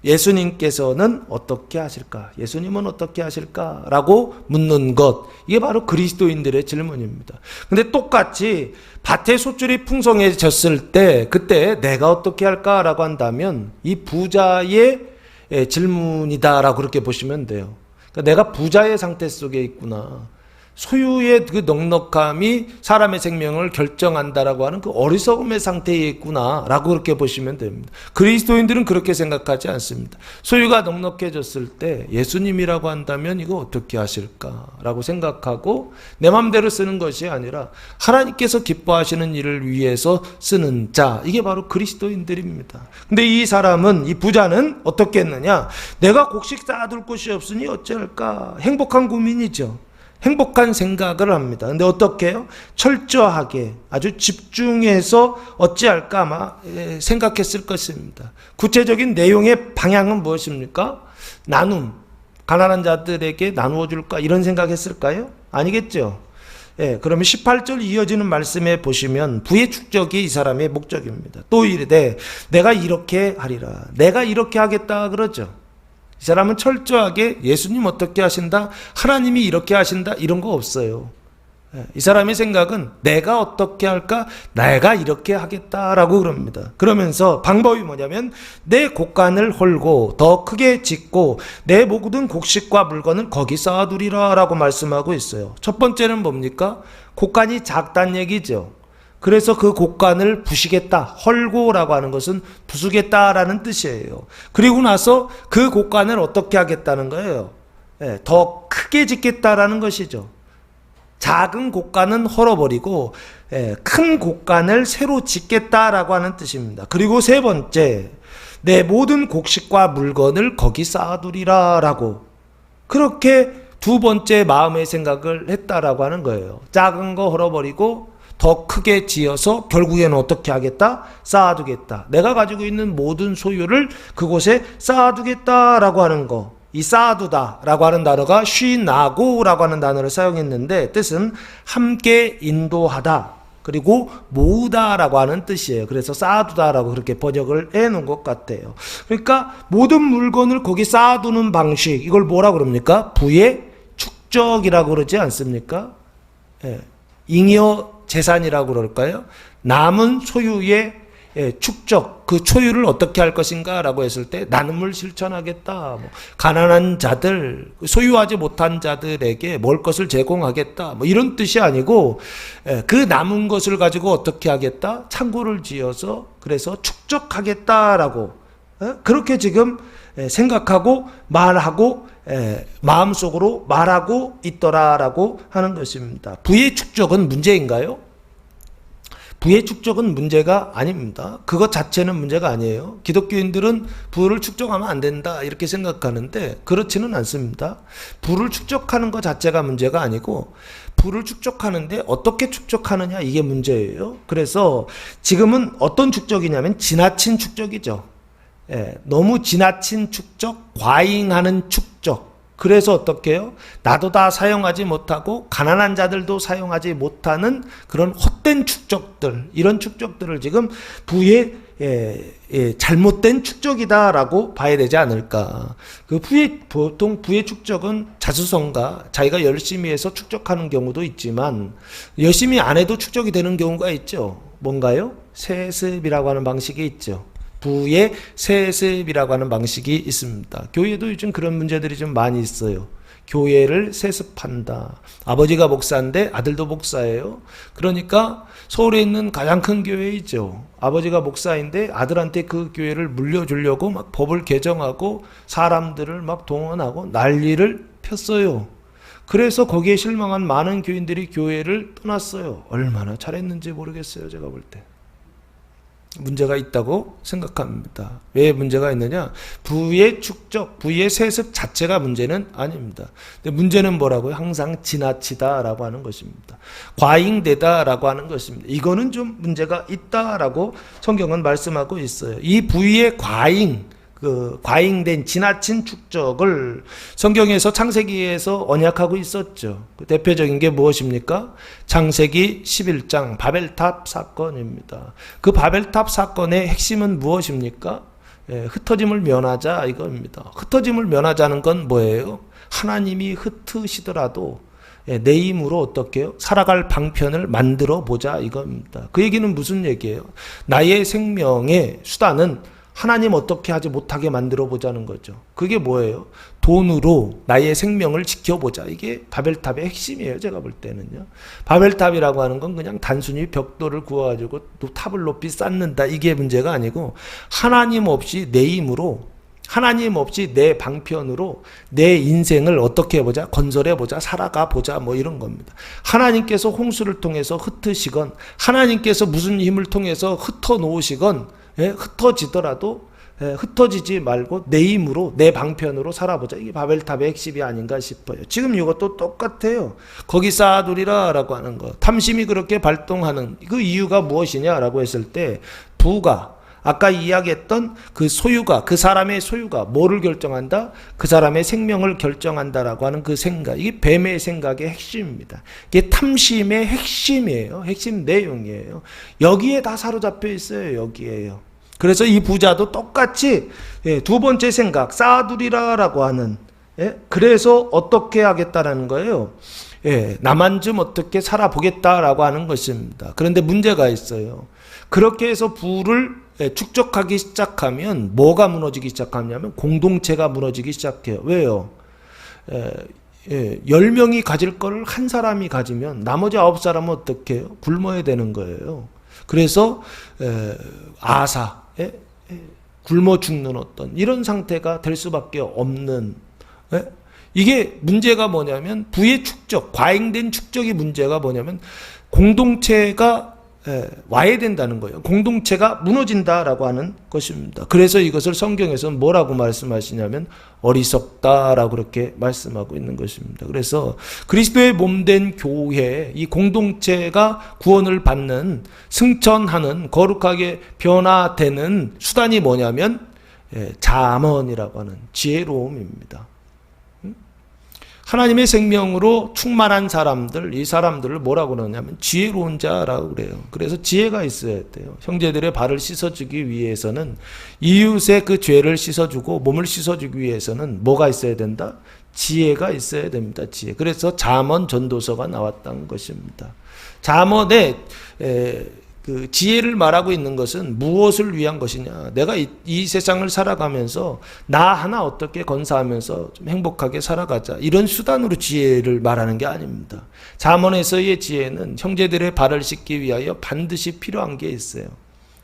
예수님께서는 어떻게 하실까? 예수님은 어떻게 하실까? 라고 묻는 것. 이게 바로 그리스도인들의 질문입니다. 근데 똑같이 밭에 소출이 풍성해졌을 때 그때 내가 어떻게 할까라고 한다면 이 부자의 질문이다라고 그렇게 보시면 돼요. 그러니까 내가 부자의 상태 속에 있구나. 소유의 그 넉넉함이 사람의 생명을 결정한다라고 하는 그 어리석음의 상태에 있구나라고 그렇게 보시면 됩니다. 그리스도인들은 그렇게 생각하지 않습니다. 소유가 넉넉해졌을 때 예수님이라고 한다면 이거 어떻게 하실까라고 생각하고 내 마음대로 쓰는 것이 아니라 하나님께서 기뻐하시는 일을 위해서 쓰는 자, 이게 바로 그리스도인들입니다. 근데 이 사람은, 이 부자는 어떻게 했느냐? 내가 곡식 쌓아둘 곳이 없으니 어찌할까? 행복한 고민이죠. 행복한 생각을 합니다. 근데 어떻게 해요? 철저하게 아주 집중해서 어찌할까 아마 생각했을 것입니다. 구체적인 내용의 방향은 무엇입니까? 나눔, 가난한 자들에게 나누어 줄까 이런 생각했을까요? 아니겠죠. 그러면 18절 이어지는 말씀에 보시면 부의 축적이 이 사람의 목적입니다. 또 이르되 내가 이렇게 하리라, 내가 이렇게 하겠다 그러죠. 이 사람은 철저하게 예수님 어떻게 하신다, 하나님이 이렇게 하신다 이런 거 없어요. 이 사람의 생각은 내가 어떻게 할까, 내가 이렇게 하겠다라고 그럽니다. 그러면서 방법이 뭐냐면 내 곡간을 헐고 더 크게 짓고 내 모든 곡식과 물건을 거기 쌓아두리라 라고 말씀하고 있어요. 첫 번째는 뭡니까? 곡간이 작다는 얘기죠. 그래서 그 곡간을 부시겠다, 헐고라고 하는 것은 부수겠다라는 뜻이에요. 그리고 나서 그 곡간을 어떻게 하겠다는 거예요? 더 크게 짓겠다라는 것이죠. 작은 곡간은 헐어버리고 큰 곡간을 새로 짓겠다라고 하는 뜻입니다. 그리고 세 번째, 내 모든 곡식과 물건을 거기 쌓아두리라 라고, 그렇게 두 번째 마음의 생각을 했다라고 하는 거예요. 작은 거 헐어버리고 더 크게 지어서 결국에는 어떻게 하겠다? 쌓아두겠다. 내가 가지고 있는 모든 소유를 그곳에 쌓아두겠다라고 하는 거. 이 쌓아두다라고 하는 단어가 쉬나고라고 하는 단어를 사용했는데 뜻은 함께 인도하다, 그리고 모으다라고 하는 뜻이에요. 그래서 쌓아두다라고 그렇게 번역을 해놓은 것 같아요. 그러니까 모든 물건을 거기 쌓아두는 방식, 이걸 뭐라 그럽니까? 부의 축적이라고 그러지 않습니까? 잉여 재산이라고 그럴까요? 남은 소유의 축적, 그 소유를 어떻게 할 것인가 라고 했을 때 나눔을 실천하겠다, 가난한 자들, 소유하지 못한 자들에게 먹을 것을 제공하겠다, 이런 뜻이 아니고 그 남은 것을 가지고 어떻게 하겠다? 창고를 지어서 그래서 축적하겠다라고 그렇게 지금 생각하고 말하고 마음속으로 말하고 있더라라고 하는 것입니다. 부의 축적은 문제인가요? 부의 축적은 문제가 아닙니다. 그것 자체는 문제가 아니에요. 기독교인들은 부를 축적하면 안 된다 이렇게 생각하는데 그렇지는 않습니다. 부를 축적하는 것 자체가 문제가 아니고 부를 축적하는데 어떻게 축적하느냐, 이게 문제예요. 그래서 지금은 어떤 축적이냐면 지나친 축적이죠. 너무 지나친 축적, 과잉하는 축적. 그래서 어떻게 해요? 나도 다 사용하지 못하고 가난한 자들도 사용하지 못하는 그런 헛된 축적들, 이런 축적들을 지금 부의 잘못된 축적이다라고 봐야 되지 않을까. 보통 부의 축적은 자수성가, 자기가 열심히 해서 축적하는 경우도 있지만 열심히 안 해도 축적이 되는 경우가 있죠. 뭔가요? 세습이라고 하는 방식이 있죠. 부의 세습이라고 하는 방식이 있습니다. 교회도 요즘 그런 문제들이 좀 많이 있어요. 교회를 세습한다. 아버지가 목사인데 아들도 목사예요. 그러니까 서울에 있는 가장 큰 교회이죠. 아버지가 목사인데 아들한테 그 교회를 물려주려고 막 법을 개정하고 사람들을 막 동원하고 난리를 폈어요. 그래서 거기에 실망한 많은 교인들이 교회를 떠났어요. 얼마나 잘했는지 모르겠어요, 제가 볼 때. 문제가 있다고 생각합니다. 왜 문제가 있느냐? 부의 축적, 부의 세습 자체가 문제는 아닙니다. 근데 문제는 뭐라고요? 항상 지나치다라고 하는 것입니다. 과잉되다라고 하는 것입니다. 이거는 좀 문제가 있다라고 성경은 말씀하고 있어요. 이 부의 과잉된 지나친 축적을 성경에서 창세기에서 언약하고 있었죠. 그 대표적인 게 무엇입니까? 창세기 11장 바벨탑 사건입니다. 그 바벨탑 사건의 핵심은 무엇입니까? 흩어짐을 면하자 이겁니다. 흩어짐을 면하자는 건 뭐예요? 하나님이 흩으시더라도 내 힘으로 어떻게 해요? 살아갈 방편을 만들어 보자 이겁니다. 그 얘기는 무슨 얘기예요? 나의 생명의 수단은 하나님 어떻게 하지 못하게 만들어 보자는 거죠. 그게 뭐예요? 돈으로 나의 생명을 지켜보자. 이게 바벨탑의 핵심이에요. 제가 볼 때는요. 바벨탑이라고 하는 건 그냥 단순히 벽돌을 구워가지고 또 탑을 높이 쌓는다. 이게 문제가 아니고 하나님 없이 내 힘으로 하나님 없이 내 방편으로 내 인생을 어떻게 해보자? 건설해보자. 살아가 보자. 뭐 이런 겁니다. 하나님께서 홍수를 통해서 흩으시건 하나님께서 무슨 힘을 통해서 흩어 놓으시건 흩어지더라도 흩어지지 말고 내 힘으로 내 방편으로 살아보자. 이게 바벨탑의 핵심이 아닌가 싶어요. 지금 이것도 똑같아요. 거기 쌓아두리라 라고 하는 거. 탐심이 그렇게 발동하는 그 이유가 무엇이냐라고 했을 때 부가 아까 이야기했던 그 소유가 그 사람의 소유가 뭐를 결정한다? 그 사람의 생명을 결정한다라고 하는 그 생각. 이게 뱀의 생각의 핵심입니다. 이게 탐심의 핵심이에요. 핵심 내용이에요. 여기에 다 사로잡혀 있어요. 여기에요. 그래서 이 부자도 똑같이 두 번째 생각 쌓아두리라라고 하는 그래서 어떻게 하겠다라는 거예요. 나만 좀 어떻게 살아보겠다라고 하는 것입니다. 그런데 문제가 있어요. 그렇게 해서 부를 축적하기 시작하면 뭐가 무너지기 시작하냐면 공동체가 무너지기 시작해요. 왜요? 10명이 가질 거를 한 사람이 가지면 나머지 9사람은 어떻게 해요? 굶어야 되는 거예요. 그래서 아사, 굶어 죽는 어떤 이런 상태가 될 수밖에 없는 이게 문제가 뭐냐면 부의 축적, 과잉된 축적이 문제가 뭐냐면 공동체가 와야 된다는 거예요. 공동체가 무너진다라고 하는 것입니다. 그래서 이것을 성경에서는 뭐라고 말씀하시냐면 어리석다라고 그렇게 말씀하고 있는 것입니다. 그래서 그리스도의 몸된 교회, 이 공동체가 구원을 받는 승천하는 거룩하게 변화되는 수단이 뭐냐면 잠언이라고 하는 지혜로움입니다. 하나님의 생명으로 충만한 사람들, 이 사람들을 뭐라고 그러냐면 지혜로운 자라고 그래요. 그래서 지혜가 있어야 돼요. 형제들의 발을 씻어주기 위해서는 이웃의 그 죄를 씻어주고 몸을 씻어주기 위해서는 뭐가 있어야 된다? 지혜가 있어야 됩니다. 지혜. 그래서 잠언 전도서가 나왔다는 것입니다. 잠언에 그 지혜를 말하고 있는 것은 무엇을 위한 것이냐? 내가 이 세상을 살아가면서 나 하나 어떻게 건사하면서 좀 행복하게 살아가자. 이런 수단으로 지혜를 말하는 게 아닙니다. 잠언에서의 지혜는 형제들의 발을 씻기 위하여 반드시 필요한 게 있어요.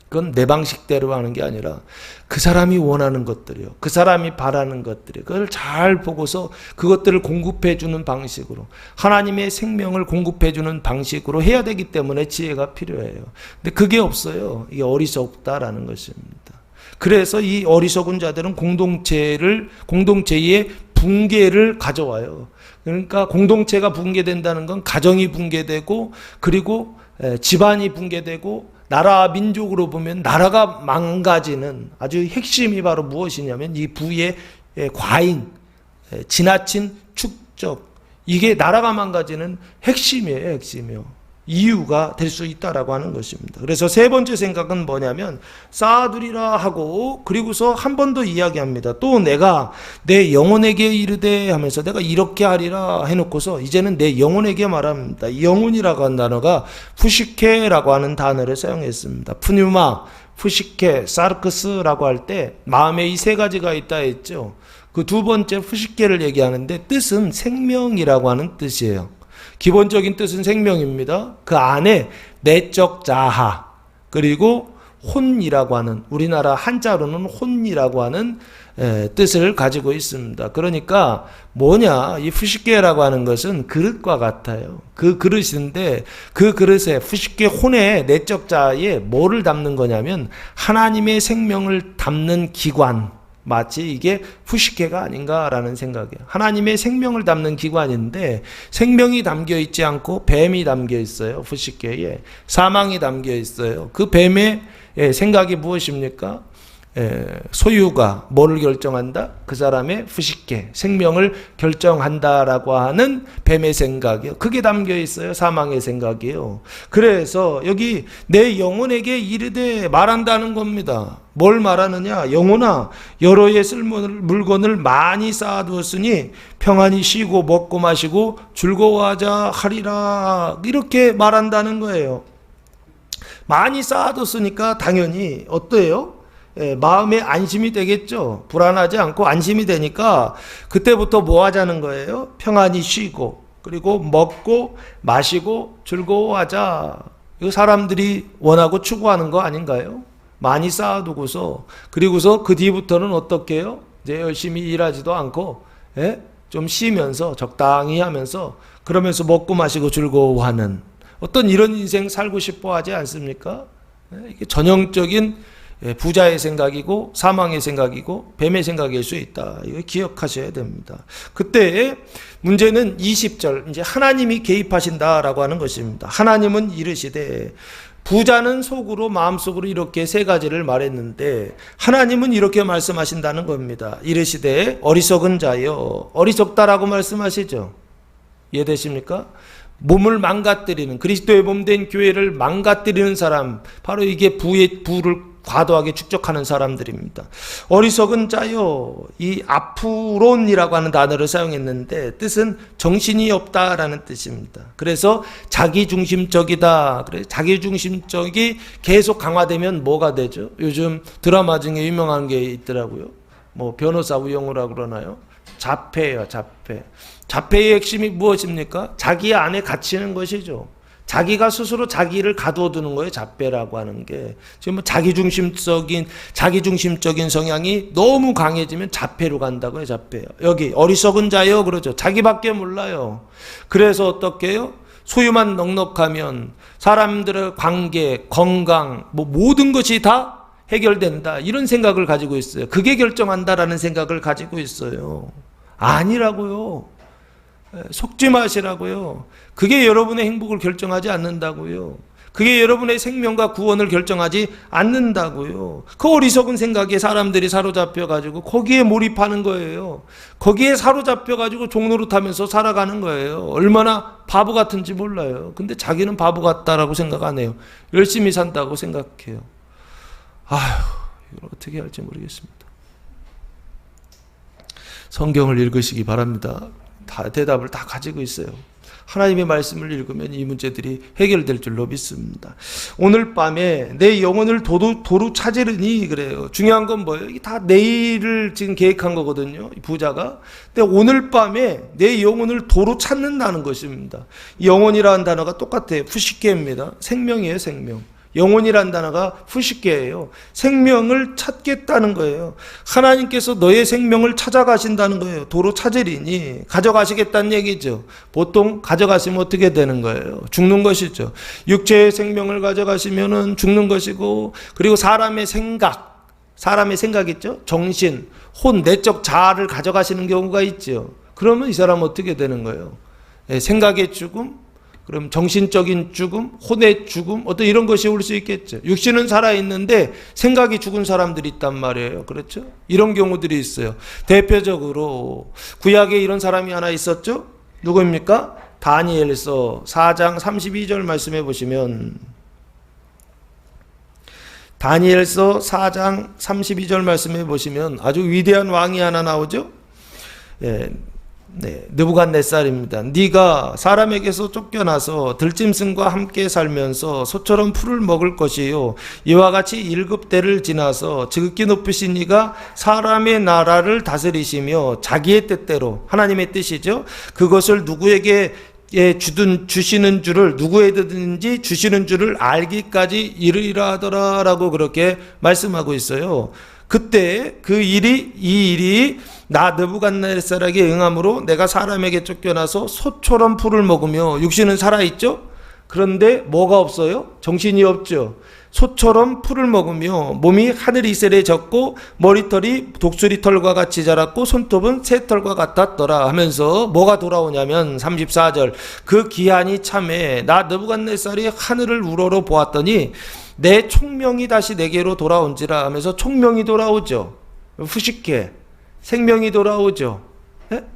그건 내 방식대로 하는 게 아니라 그 사람이 원하는 것들이요. 그 사람이 바라는 것들이요. 그걸 잘 보고서 그것들을 공급해 주는 방식으로 하나님의 생명을 공급해 주는 방식으로 해야 되기 때문에 지혜가 필요해요. 근데 그게 없어요. 이게 어리석다라는 것입니다. 그래서 이 어리석은 자들은 공동체의 붕괴를 가져와요. 그러니까 공동체가 붕괴된다는 건 가정이 붕괴되고 그리고 집안이 붕괴되고 나라 민족으로 보면 나라가 망가지는 아주 핵심이 바로 무엇이냐면 이 부의 과잉, 지나친 축적, 이게 나라가 망가지는 핵심이에요. 핵심이요. 이유가 될 수 있다라고 하는 것입니다. 그래서 세 번째 생각은 뭐냐면 쌓아두리라 하고 그리고서 한 번 더 이야기합니다. 또 내가 내 영혼에게 이르되 하면서 내가 이렇게 하리라 해놓고서 이제는 내 영혼에게 말합니다. 영혼이라고 하는 단어가 푸시케라고 하는 단어를 사용했습니다. 푸뉴마, 푸시케, 사르크스라고 할 때 마음에 이 세 가지가 있다 했죠. 그 두 번째 푸시케를 얘기하는데 뜻은 생명이라고 하는 뜻이에요. 기본적인 뜻은 생명입니다. 그 안에 내적 자아 그리고 혼이라고 하는, 우리나라 한자로는 혼이라고 하는 뜻을 가지고 있습니다. 그러니까 뭐냐, 이 푸시케라고 하는 것은 그릇과 같아요. 그 그릇인데 그 그릇에 푸시케 혼의 내적 자에 뭐를 담는 거냐면 하나님의 생명을 담는 기관, 마치 이게 푸시케가 아닌가라는 생각이에요. 하나님의 생명을 담는 기관인데 생명이 담겨 있지 않고 뱀이 담겨 있어요. 푸시케에 사망이 담겨 있어요. 그 뱀의 생각이 무엇입니까? 소유가 뭐를 결정한다? 그 사람의 푸시케, 생명을 결정한다라고 하는 뱀의 생각이요. 그게 담겨 있어요. 사망의 생각이요. 그래서 여기 내 영혼에게 이르되 말한다는 겁니다. 뭘 말하느냐? 영혼아, 여러 해 쓸 물건을 많이 쌓아두었으니 평안히 쉬고 먹고 마시고 즐거워하자 하리라. 이렇게 말한다는 거예요. 많이 쌓아뒀으니까 당연히 어때요? 마음에 안심이 되겠죠. 불안하지 않고 안심이 되니까 그때부터 뭐 하자는 거예요? 평안히 쉬고 그리고 먹고 마시고 즐거워하자. 이거 사람들이 원하고 추구하는 거 아닌가요? 많이 쌓아두고서 그리고서 그 뒤부터는 어떻게 해요? 이제 열심히 일하지도 않고 좀 쉬면서 적당히 하면서 그러면서 먹고 마시고 즐거워하는 어떤 이런 인생 살고 싶어 하지 않습니까? 이게 전형적인 부자의 생각이고 사망의 생각이고 뱀의 생각일 수 있다. 이거 기억하셔야 됩니다. 그때 문제는 20절 이제 하나님이 개입하신다라고 하는 것입니다. 하나님은 이르시되 부자는 속으로 마음속으로 이렇게 세 가지를 말했는데 하나님은 이렇게 말씀하신다는 겁니다. 이르시되 어리석은 자여, 어리석다라고 말씀하시죠. 이해되십니까? 몸을 망가뜨리는, 그리스도의 몸 된 교회를 망가뜨리는 사람, 바로 이게 부를 과도하게 축적하는 사람들입니다. 어리석은 자요, 이 아프론이라고 하는 단어를 사용했는데 뜻은 정신이 없다라는 뜻입니다. 그래서 자기중심적이다. 그래서 자기중심적이 계속 강화되면 뭐가 되죠? 요즘 드라마 중에 유명한 게 있더라고요. 뭐 변호사 우영우라고 그러나요? 자폐예요, 자폐. 자폐의 핵심이 무엇입니까? 자기 안에 갇히는 것이죠. 자기가 스스로 자기를 가둬두는 거예요. 자폐라고 하는 게. 지금 뭐 자기중심적인 성향이 너무 강해지면 자폐로 간다고요. 자폐. 여기 어리석은 자요 그러죠. 자기밖에 몰라요. 그래서 어떻게 해요? 소유만 넉넉하면 사람들의 관계, 건강, 뭐 모든 것이 다 해결된다. 이런 생각을 가지고 있어요. 그게 결정한다라는 생각을 가지고 있어요. 아니라고요. 속지 마시라고요. 그게 여러분의 행복을 결정하지 않는다고요. 그게 여러분의 생명과 구원을 결정하지 않는다고요. 그 어리석은 생각에 사람들이 사로잡혀가지고 거기에 몰입하는 거예요. 거기에 사로잡혀가지고 종노릇하면서 살아가는 거예요. 얼마나 바보 같은지 몰라요. 근데 자기는 바보 같다라고 생각 안 해요. 열심히 산다고 생각해요. 아휴, 이걸 어떻게 할지 모르겠습니다. 성경을 읽으시기 바랍니다. 다 대답을 다 가지고 있어요. 하나님의 말씀을 읽으면 이 문제들이 해결될 줄로 믿습니다. 오늘 밤에 내 영혼을 도로 찾으려니 그래요. 중요한 건 뭐예요? 이게 다 내일을 지금 계획한 거거든요. 이 부자가. 근데 오늘 밤에 내 영혼을 도로 찾는다는 것입니다. 영혼이라는 단어가 똑같아요. 푸시케입니다. 생명이에요, 생명. 영혼이란 단어가 푸시케예요. 생명을 찾겠다는 거예요. 하나님께서 너의 생명을 찾아가신다는 거예요. 도로 찾으리니 가져가시겠다는 얘기죠. 보통 가져가시면 어떻게 되는 거예요? 죽는 것이죠. 육체의 생명을 가져가시면은 죽는 것이고, 그리고 사람의 생각 있죠? 정신, 혼, 내적 자아를 가져가시는 경우가 있죠. 그러면 이 사람은 어떻게 되는 거예요? 생각의 죽음, 그럼 정신적인 죽음, 혼의 죽음, 어떤 이런 것이 올 수 있겠죠. 육신은 살아있는데 생각이 죽은 사람들이 있단 말이에요. 그렇죠? 이런 경우들이 있어요. 대표적으로 구약에 이런 사람이 하나 있었죠? 누구입니까? 다니엘서 4장 32절 말씀해 보시면, 다니엘서 4장 32절 말씀해 보시면 아주 위대한 왕이 하나 나오죠? 느부갓네살입니다. 네가 사람에게서 쫓겨나서 들짐승과 함께 살면서 소처럼 풀을 먹을 것이요, 이와 같이 7대를 지나서 지극히 높으신 이가 사람의 나라를 다스리시며 자기의 뜻대로, 하나님의 뜻이죠, 그것을 누구에게 주시는 줄을 누구에든지 주시는 줄을 알기까지 이르리라더라라고 그렇게 말씀하고 있어요. 그때 이 일이 나 느부갓네살에게 응함으로 내가 사람에게 쫓겨나서 소처럼 풀을 먹으며 육신은 살아있죠? 그런데 뭐가 없어요? 정신이 없죠. 소처럼 풀을 먹으며 몸이 하늘 이슬에 젖고 머리털이 독수리 털과 같이 자랐고 손톱은 새털과 같았더라 하면서 뭐가 돌아오냐면 34절 그 기한이 참에 나 느부갓네살이 하늘을 우러러 보았더니 내 총명이 다시 내게로 돌아온지라 하면서 총명이 돌아오죠. 후식해 생명이 돌아오죠.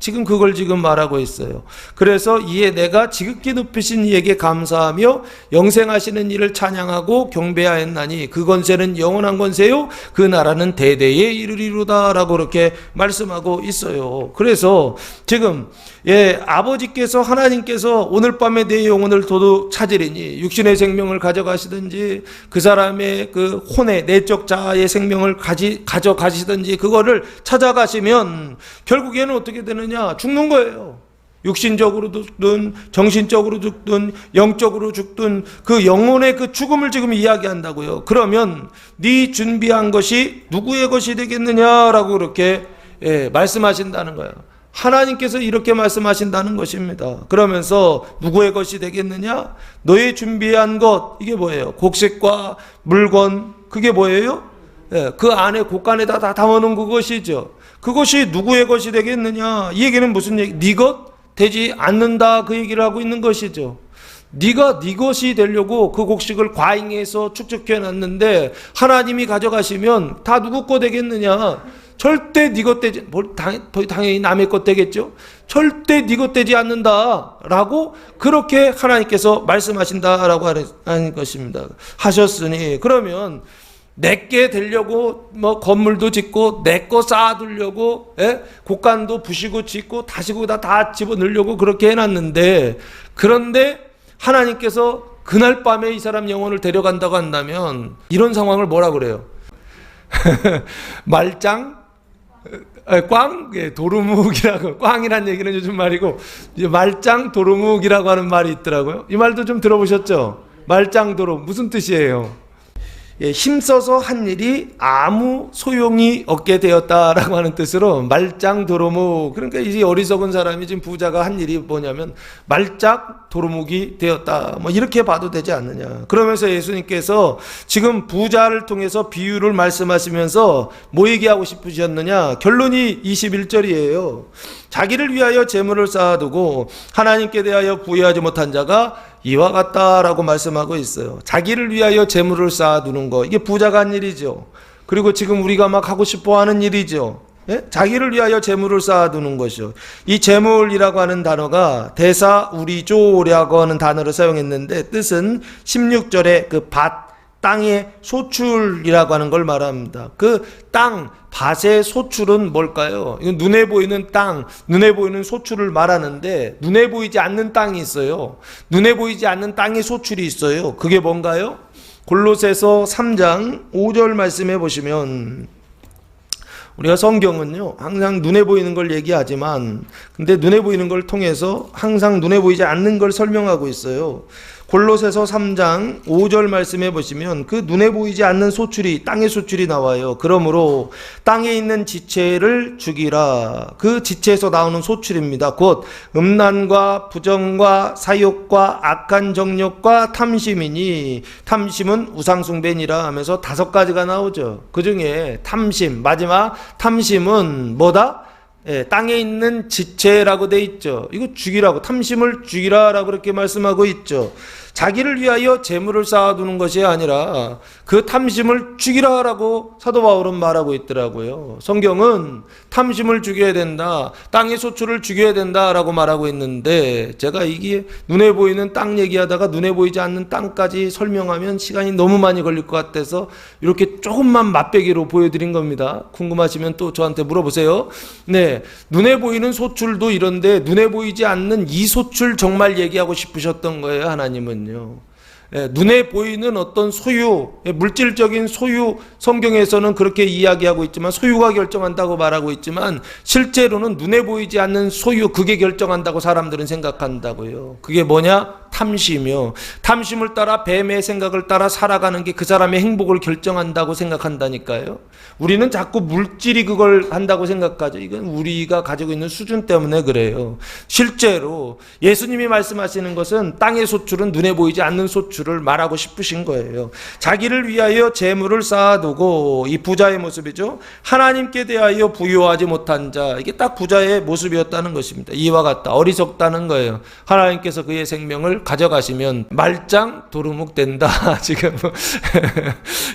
지금 그걸 지금 말하고 있어요. 그래서 이에 내가 지극히 높으신 이에게 감사하며 영생하시는 이를 찬양하고 경배하였나니 그 권세는 영원한 권세요 그 나라는 대대에 이르리로다 라고 그렇게 말씀하고 있어요. 그래서 지금 아버지께서 하나님께서 오늘 밤에 내 영혼을 도둑 찾으리니 육신의 생명을 가져가시든지 그 사람의 그 혼의 내적 자아의 생명을 가져가시든지 그거를 찾아가시면 결국에는 어떻게 되느냐? 죽는 거예요. 육신적으로 죽든 정신적으로 죽든 영적으로 죽든 그 영혼의 그 죽음을 지금 이야기한다고요. 그러면 네 준비한 것이 누구의 것이 되겠느냐라고 그렇게 말씀하신다는 거예요. 하나님께서 이렇게 말씀하신다는 것입니다. 그러면서 누구의 것이 되겠느냐? 너의 준비한 것 이게 뭐예요? 곡식과 물건 그게 뭐예요? 그 안에 곳간에다 다 담아놓은 그것이죠. 그것이 누구의 것이 되겠느냐? 이 얘기는 무슨 얘기? 네 것 되지 않는다 그 얘기를 하고 있는 것이죠. 네가 네 것이 되려고 그 곡식을 과잉해서 축적해 놨는데 하나님이 가져가시면 다 누구 거 되겠느냐? 절대 네 것 되지, 당연히 남의 것 되겠죠? 절대 네 것 되지 않는다라고 그렇게 하나님께서 말씀하신다라고 하는 것입니다. 하셨으니 그러면 내게 되려고 뭐 건물도 짓고 내 거 쌓아두려고 곳간도 부시고 짓고 다시 거기다 다 집어넣으려고 그렇게 해놨는데 그런데 하나님께서 그날 밤에 이 사람 영혼을 데려간다고 한다면 이런 상황을 뭐라 그래요? 말짱? 꽝? 도루묵이라고 꽝이란 얘기는 요즘 말이고 말짱 도루묵이라고 하는 말이 있더라고요. 이 말도 좀 들어보셨죠? 말짱 도루 무슨 뜻이에요? 힘써서 한 일이 아무 소용이 없게 되었다라고 하는 뜻으로 말짱 도루묵 그러니까 이 어리석은 사람이 지금 부자가 한 일이 뭐냐면 말짝 도루묵이 되었다 뭐 이렇게 봐도 되지 않느냐. 그러면서 예수님께서 지금 부자를 통해서 비유를 말씀하시면서 뭐 얘기하고 싶으셨느냐. 결론이 21절이에요. 자기를 위하여 재물을 쌓아두고 하나님께 대하여 부여하지 못한 자가 이와 같다라고 말씀하고 있어요. 자기를 위하여 재물을 쌓아두는 거 이게 부자가 한 일이죠. 그리고 지금 우리가 막 하고 싶어하는 일이죠. 자기를 위하여 재물을 쌓아두는 것이요. 이 재물이라고 하는 단어가 대사우리조라고 하는 단어를 사용했는데 뜻은 16절에 그 밭 땅의 소출이라고 하는 걸 말합니다. 그 땅, 밭의 소출은 뭘까요? 이건 눈에 보이는 땅, 눈에 보이는 소출을 말하는데 눈에 보이지 않는 땅이 있어요. 눈에 보이지 않는 땅의 소출이 있어요. 그게 뭔가요? 골로새서 3장 5절 말씀해 보시면 우리가 성경은요 항상 눈에 보이는 걸 얘기하지만 근데 눈에 보이는 걸 통해서 항상 눈에 보이지 않는 걸 설명하고 있어요. 골로새서 3장 5절 말씀해 보시면 그 눈에 보이지 않는 소출이 땅의 소출이 나와요. 그러므로 땅에 있는 지체를 죽이라. 그 지체에서 나오는 소출입니다. 곧 음란과 부정과 사욕과 악한 정욕과 탐심이니 탐심은 우상숭배니라 하면서 5가지가 나오죠. 그 중에 탐심 마지막 탐심은 뭐다? 땅에 있는 지체라고 돼 있죠. 이거 죽이라고 탐심을 죽이라라고 그렇게 말씀하고 있죠. 자기를 위하여 재물을 쌓아두는 것이 아니라 그 탐심을 죽이라라고 사도 바울은 말하고 있더라고요. 성경은 탐심을 죽여야 된다, 땅의 소출을 죽여야 된다라고 말하고 있는데 제가 이게 눈에 보이는 땅 얘기하다가 눈에 보이지 않는 땅까지 설명하면 시간이 너무 많이 걸릴 것 같아서 이렇게 조금만 맛배기로 보여드린 겁니다. 궁금하시면 또 저한테 물어보세요. 네, 눈에 보이는 소출도 이런데 눈에 보이지 않는 이 소출 정말 얘기하고 싶으셨던 거예요. 하나님은요. 눈에 보이는 어떤 소유, 물질적인 소유, 성경에서는 그렇게 이야기하고 있지만 소유가 결정한다고 말하고 있지만 실제로는 눈에 보이지 않는 소유, 그게 결정한다고 사람들은 생각한다고요. 그게 뭐냐? 탐심이요. 탐심을 따라 뱀의 생각을 따라 살아가는 게 그 사람의 행복을 결정한다고 생각한다니까요. 우리는 자꾸 물질이 그걸 한다고 생각하죠. 이건 우리가 가지고 있는 수준 때문에 그래요. 실제로 예수님이 말씀하시는 것은 땅의 소출은 눈에 보이지 않는 소출을 말하고 싶으신 거예요. 자기를 위하여 재물을 쌓아두고, 이 부자의 모습이죠. 하나님께 대하여 부요하지 못한 자, 이게 딱 부자의 모습이었다는 것입니다. 이와 같다. 어리석다는 거예요. 하나님께서 그의 생명을 가져가시면 말짱 도루묵 된다. 지금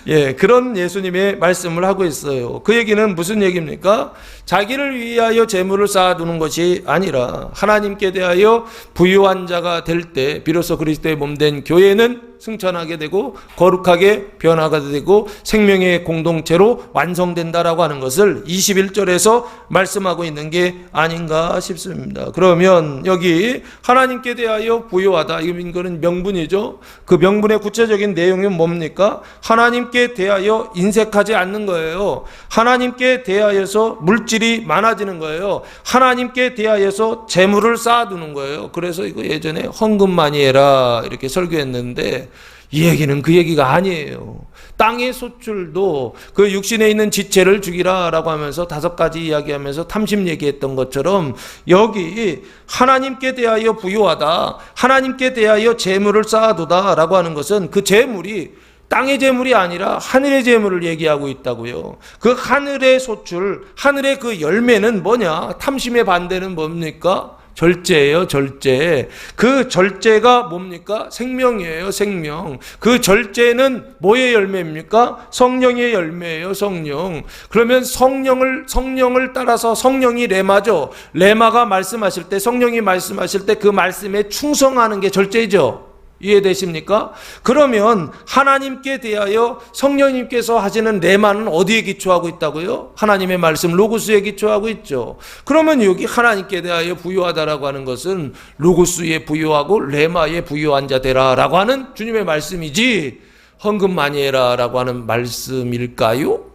예, 그런 예수님의 말씀을 하고 있어요. 그 얘기는 무슨 얘기입니까? 자기를 위하여 재물을 쌓아두는 것이 아니라 하나님께 대하여 부유한 자가 될 때 비로소 그리스도의 몸된 교회는 승천하게 되고 거룩하게 변화가 되고 생명의 공동체로 완성된다라고 하는 것을 21절에서 말씀하고 있는 게 아닌가 싶습니다. 그러면 여기 하나님께 대하여 부요하다, 이거는 명분이죠. 그 명분의 구체적인 내용은 뭡니까? 하나님께 대하여 인색하지 않는 거예요. 하나님께 대하여서 물질이 많아지는 거예요. 하나님께 대하여서 재물을 쌓아두는 거예요. 그래서 이거 예전에 헌금 많이 해라 이렇게 설교했는데 이 얘기는 그 얘기가 아니에요. 땅의 소출도 그 육신에 있는 지체를 죽이라라고 하면서 5가지 이야기하면서 탐심 얘기했던 것처럼 여기 하나님께 대하여 부요하다, 하나님께 대하여 재물을 쌓아두다라고 하는 것은 그 재물이 땅의 재물이 아니라 하늘의 재물을 얘기하고 있다고요. 그 하늘의 소출, 하늘의 그 열매는 뭐냐? 탐심의 반대는 뭡니까? 절제예요, 절제. 그 절제가 뭡니까? 생명이에요, 생명. 그 절제는 뭐의 열매입니까? 성령의 열매예요, 성령. 그러면 성령을 따라서 성령이 레마죠. 레마가 말씀하실 때, 성령이 말씀하실 때 그 말씀에 충성하는 게 절제죠. 이해되십니까? 그러면 하나님께 대하여 성령님께서 하시는 레마는 어디에 기초하고 있다고요? 하나님의 말씀 로고스에 기초하고 있죠. 그러면 여기 하나님께 대하여 부요하다라고 하는 것은 로고스에 부요하고 레마에 부요한 자 되라라고 하는 주님의 말씀이지 헌금 많이 해라라고 하는 말씀일까요?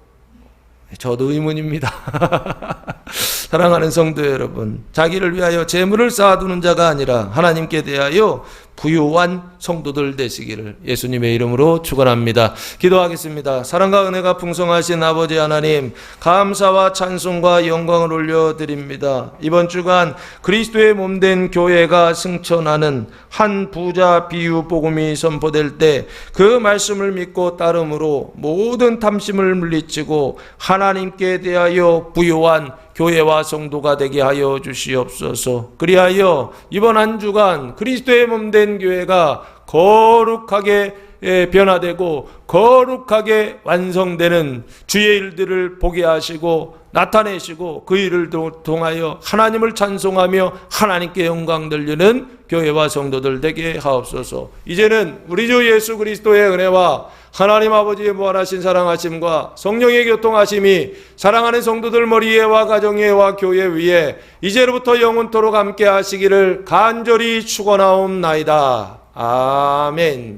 저도 의문입니다. 사랑하는 성도 여러분, 자기를 위하여 재물을 쌓아두는 자가 아니라 하나님께 대하여 부요한 성도들 되시기를 예수님의 이름으로 축원합니다. 기도하겠습니다. 사랑과 은혜가 풍성하신 아버지 하나님, 감사와 찬송과 영광을 올려드립니다. 이번 주간 그리스도의 몸된 교회가 승천하는 한 부자 비유 복음이 선포될 때 그 말씀을 믿고 따름으로 모든 탐심을 물리치고 하나님께 대하여 부요한 교회와 성도가 되게 하여 주시옵소서. 그리하여 이번 한 주간 그리스도의 몸된 교회가 거룩하게 변화되고 거룩하게 완성되는 주의 일들을 보게 하시고 나타내시고 그 일을 통하여 하나님을 찬송하며 하나님께 영광 돌리는 교회와 성도들 되게 하옵소서. 이제는 우리 주 예수 그리스도의 은혜와 하나님 아버지의 무한하신 사랑하심과 성령의 교통하심이 사랑하는 성도들 머리에와 가정에와 교회 위에 이제로부터 영원토록 함께 하시기를 간절히 축원하옵나이다. 아멘.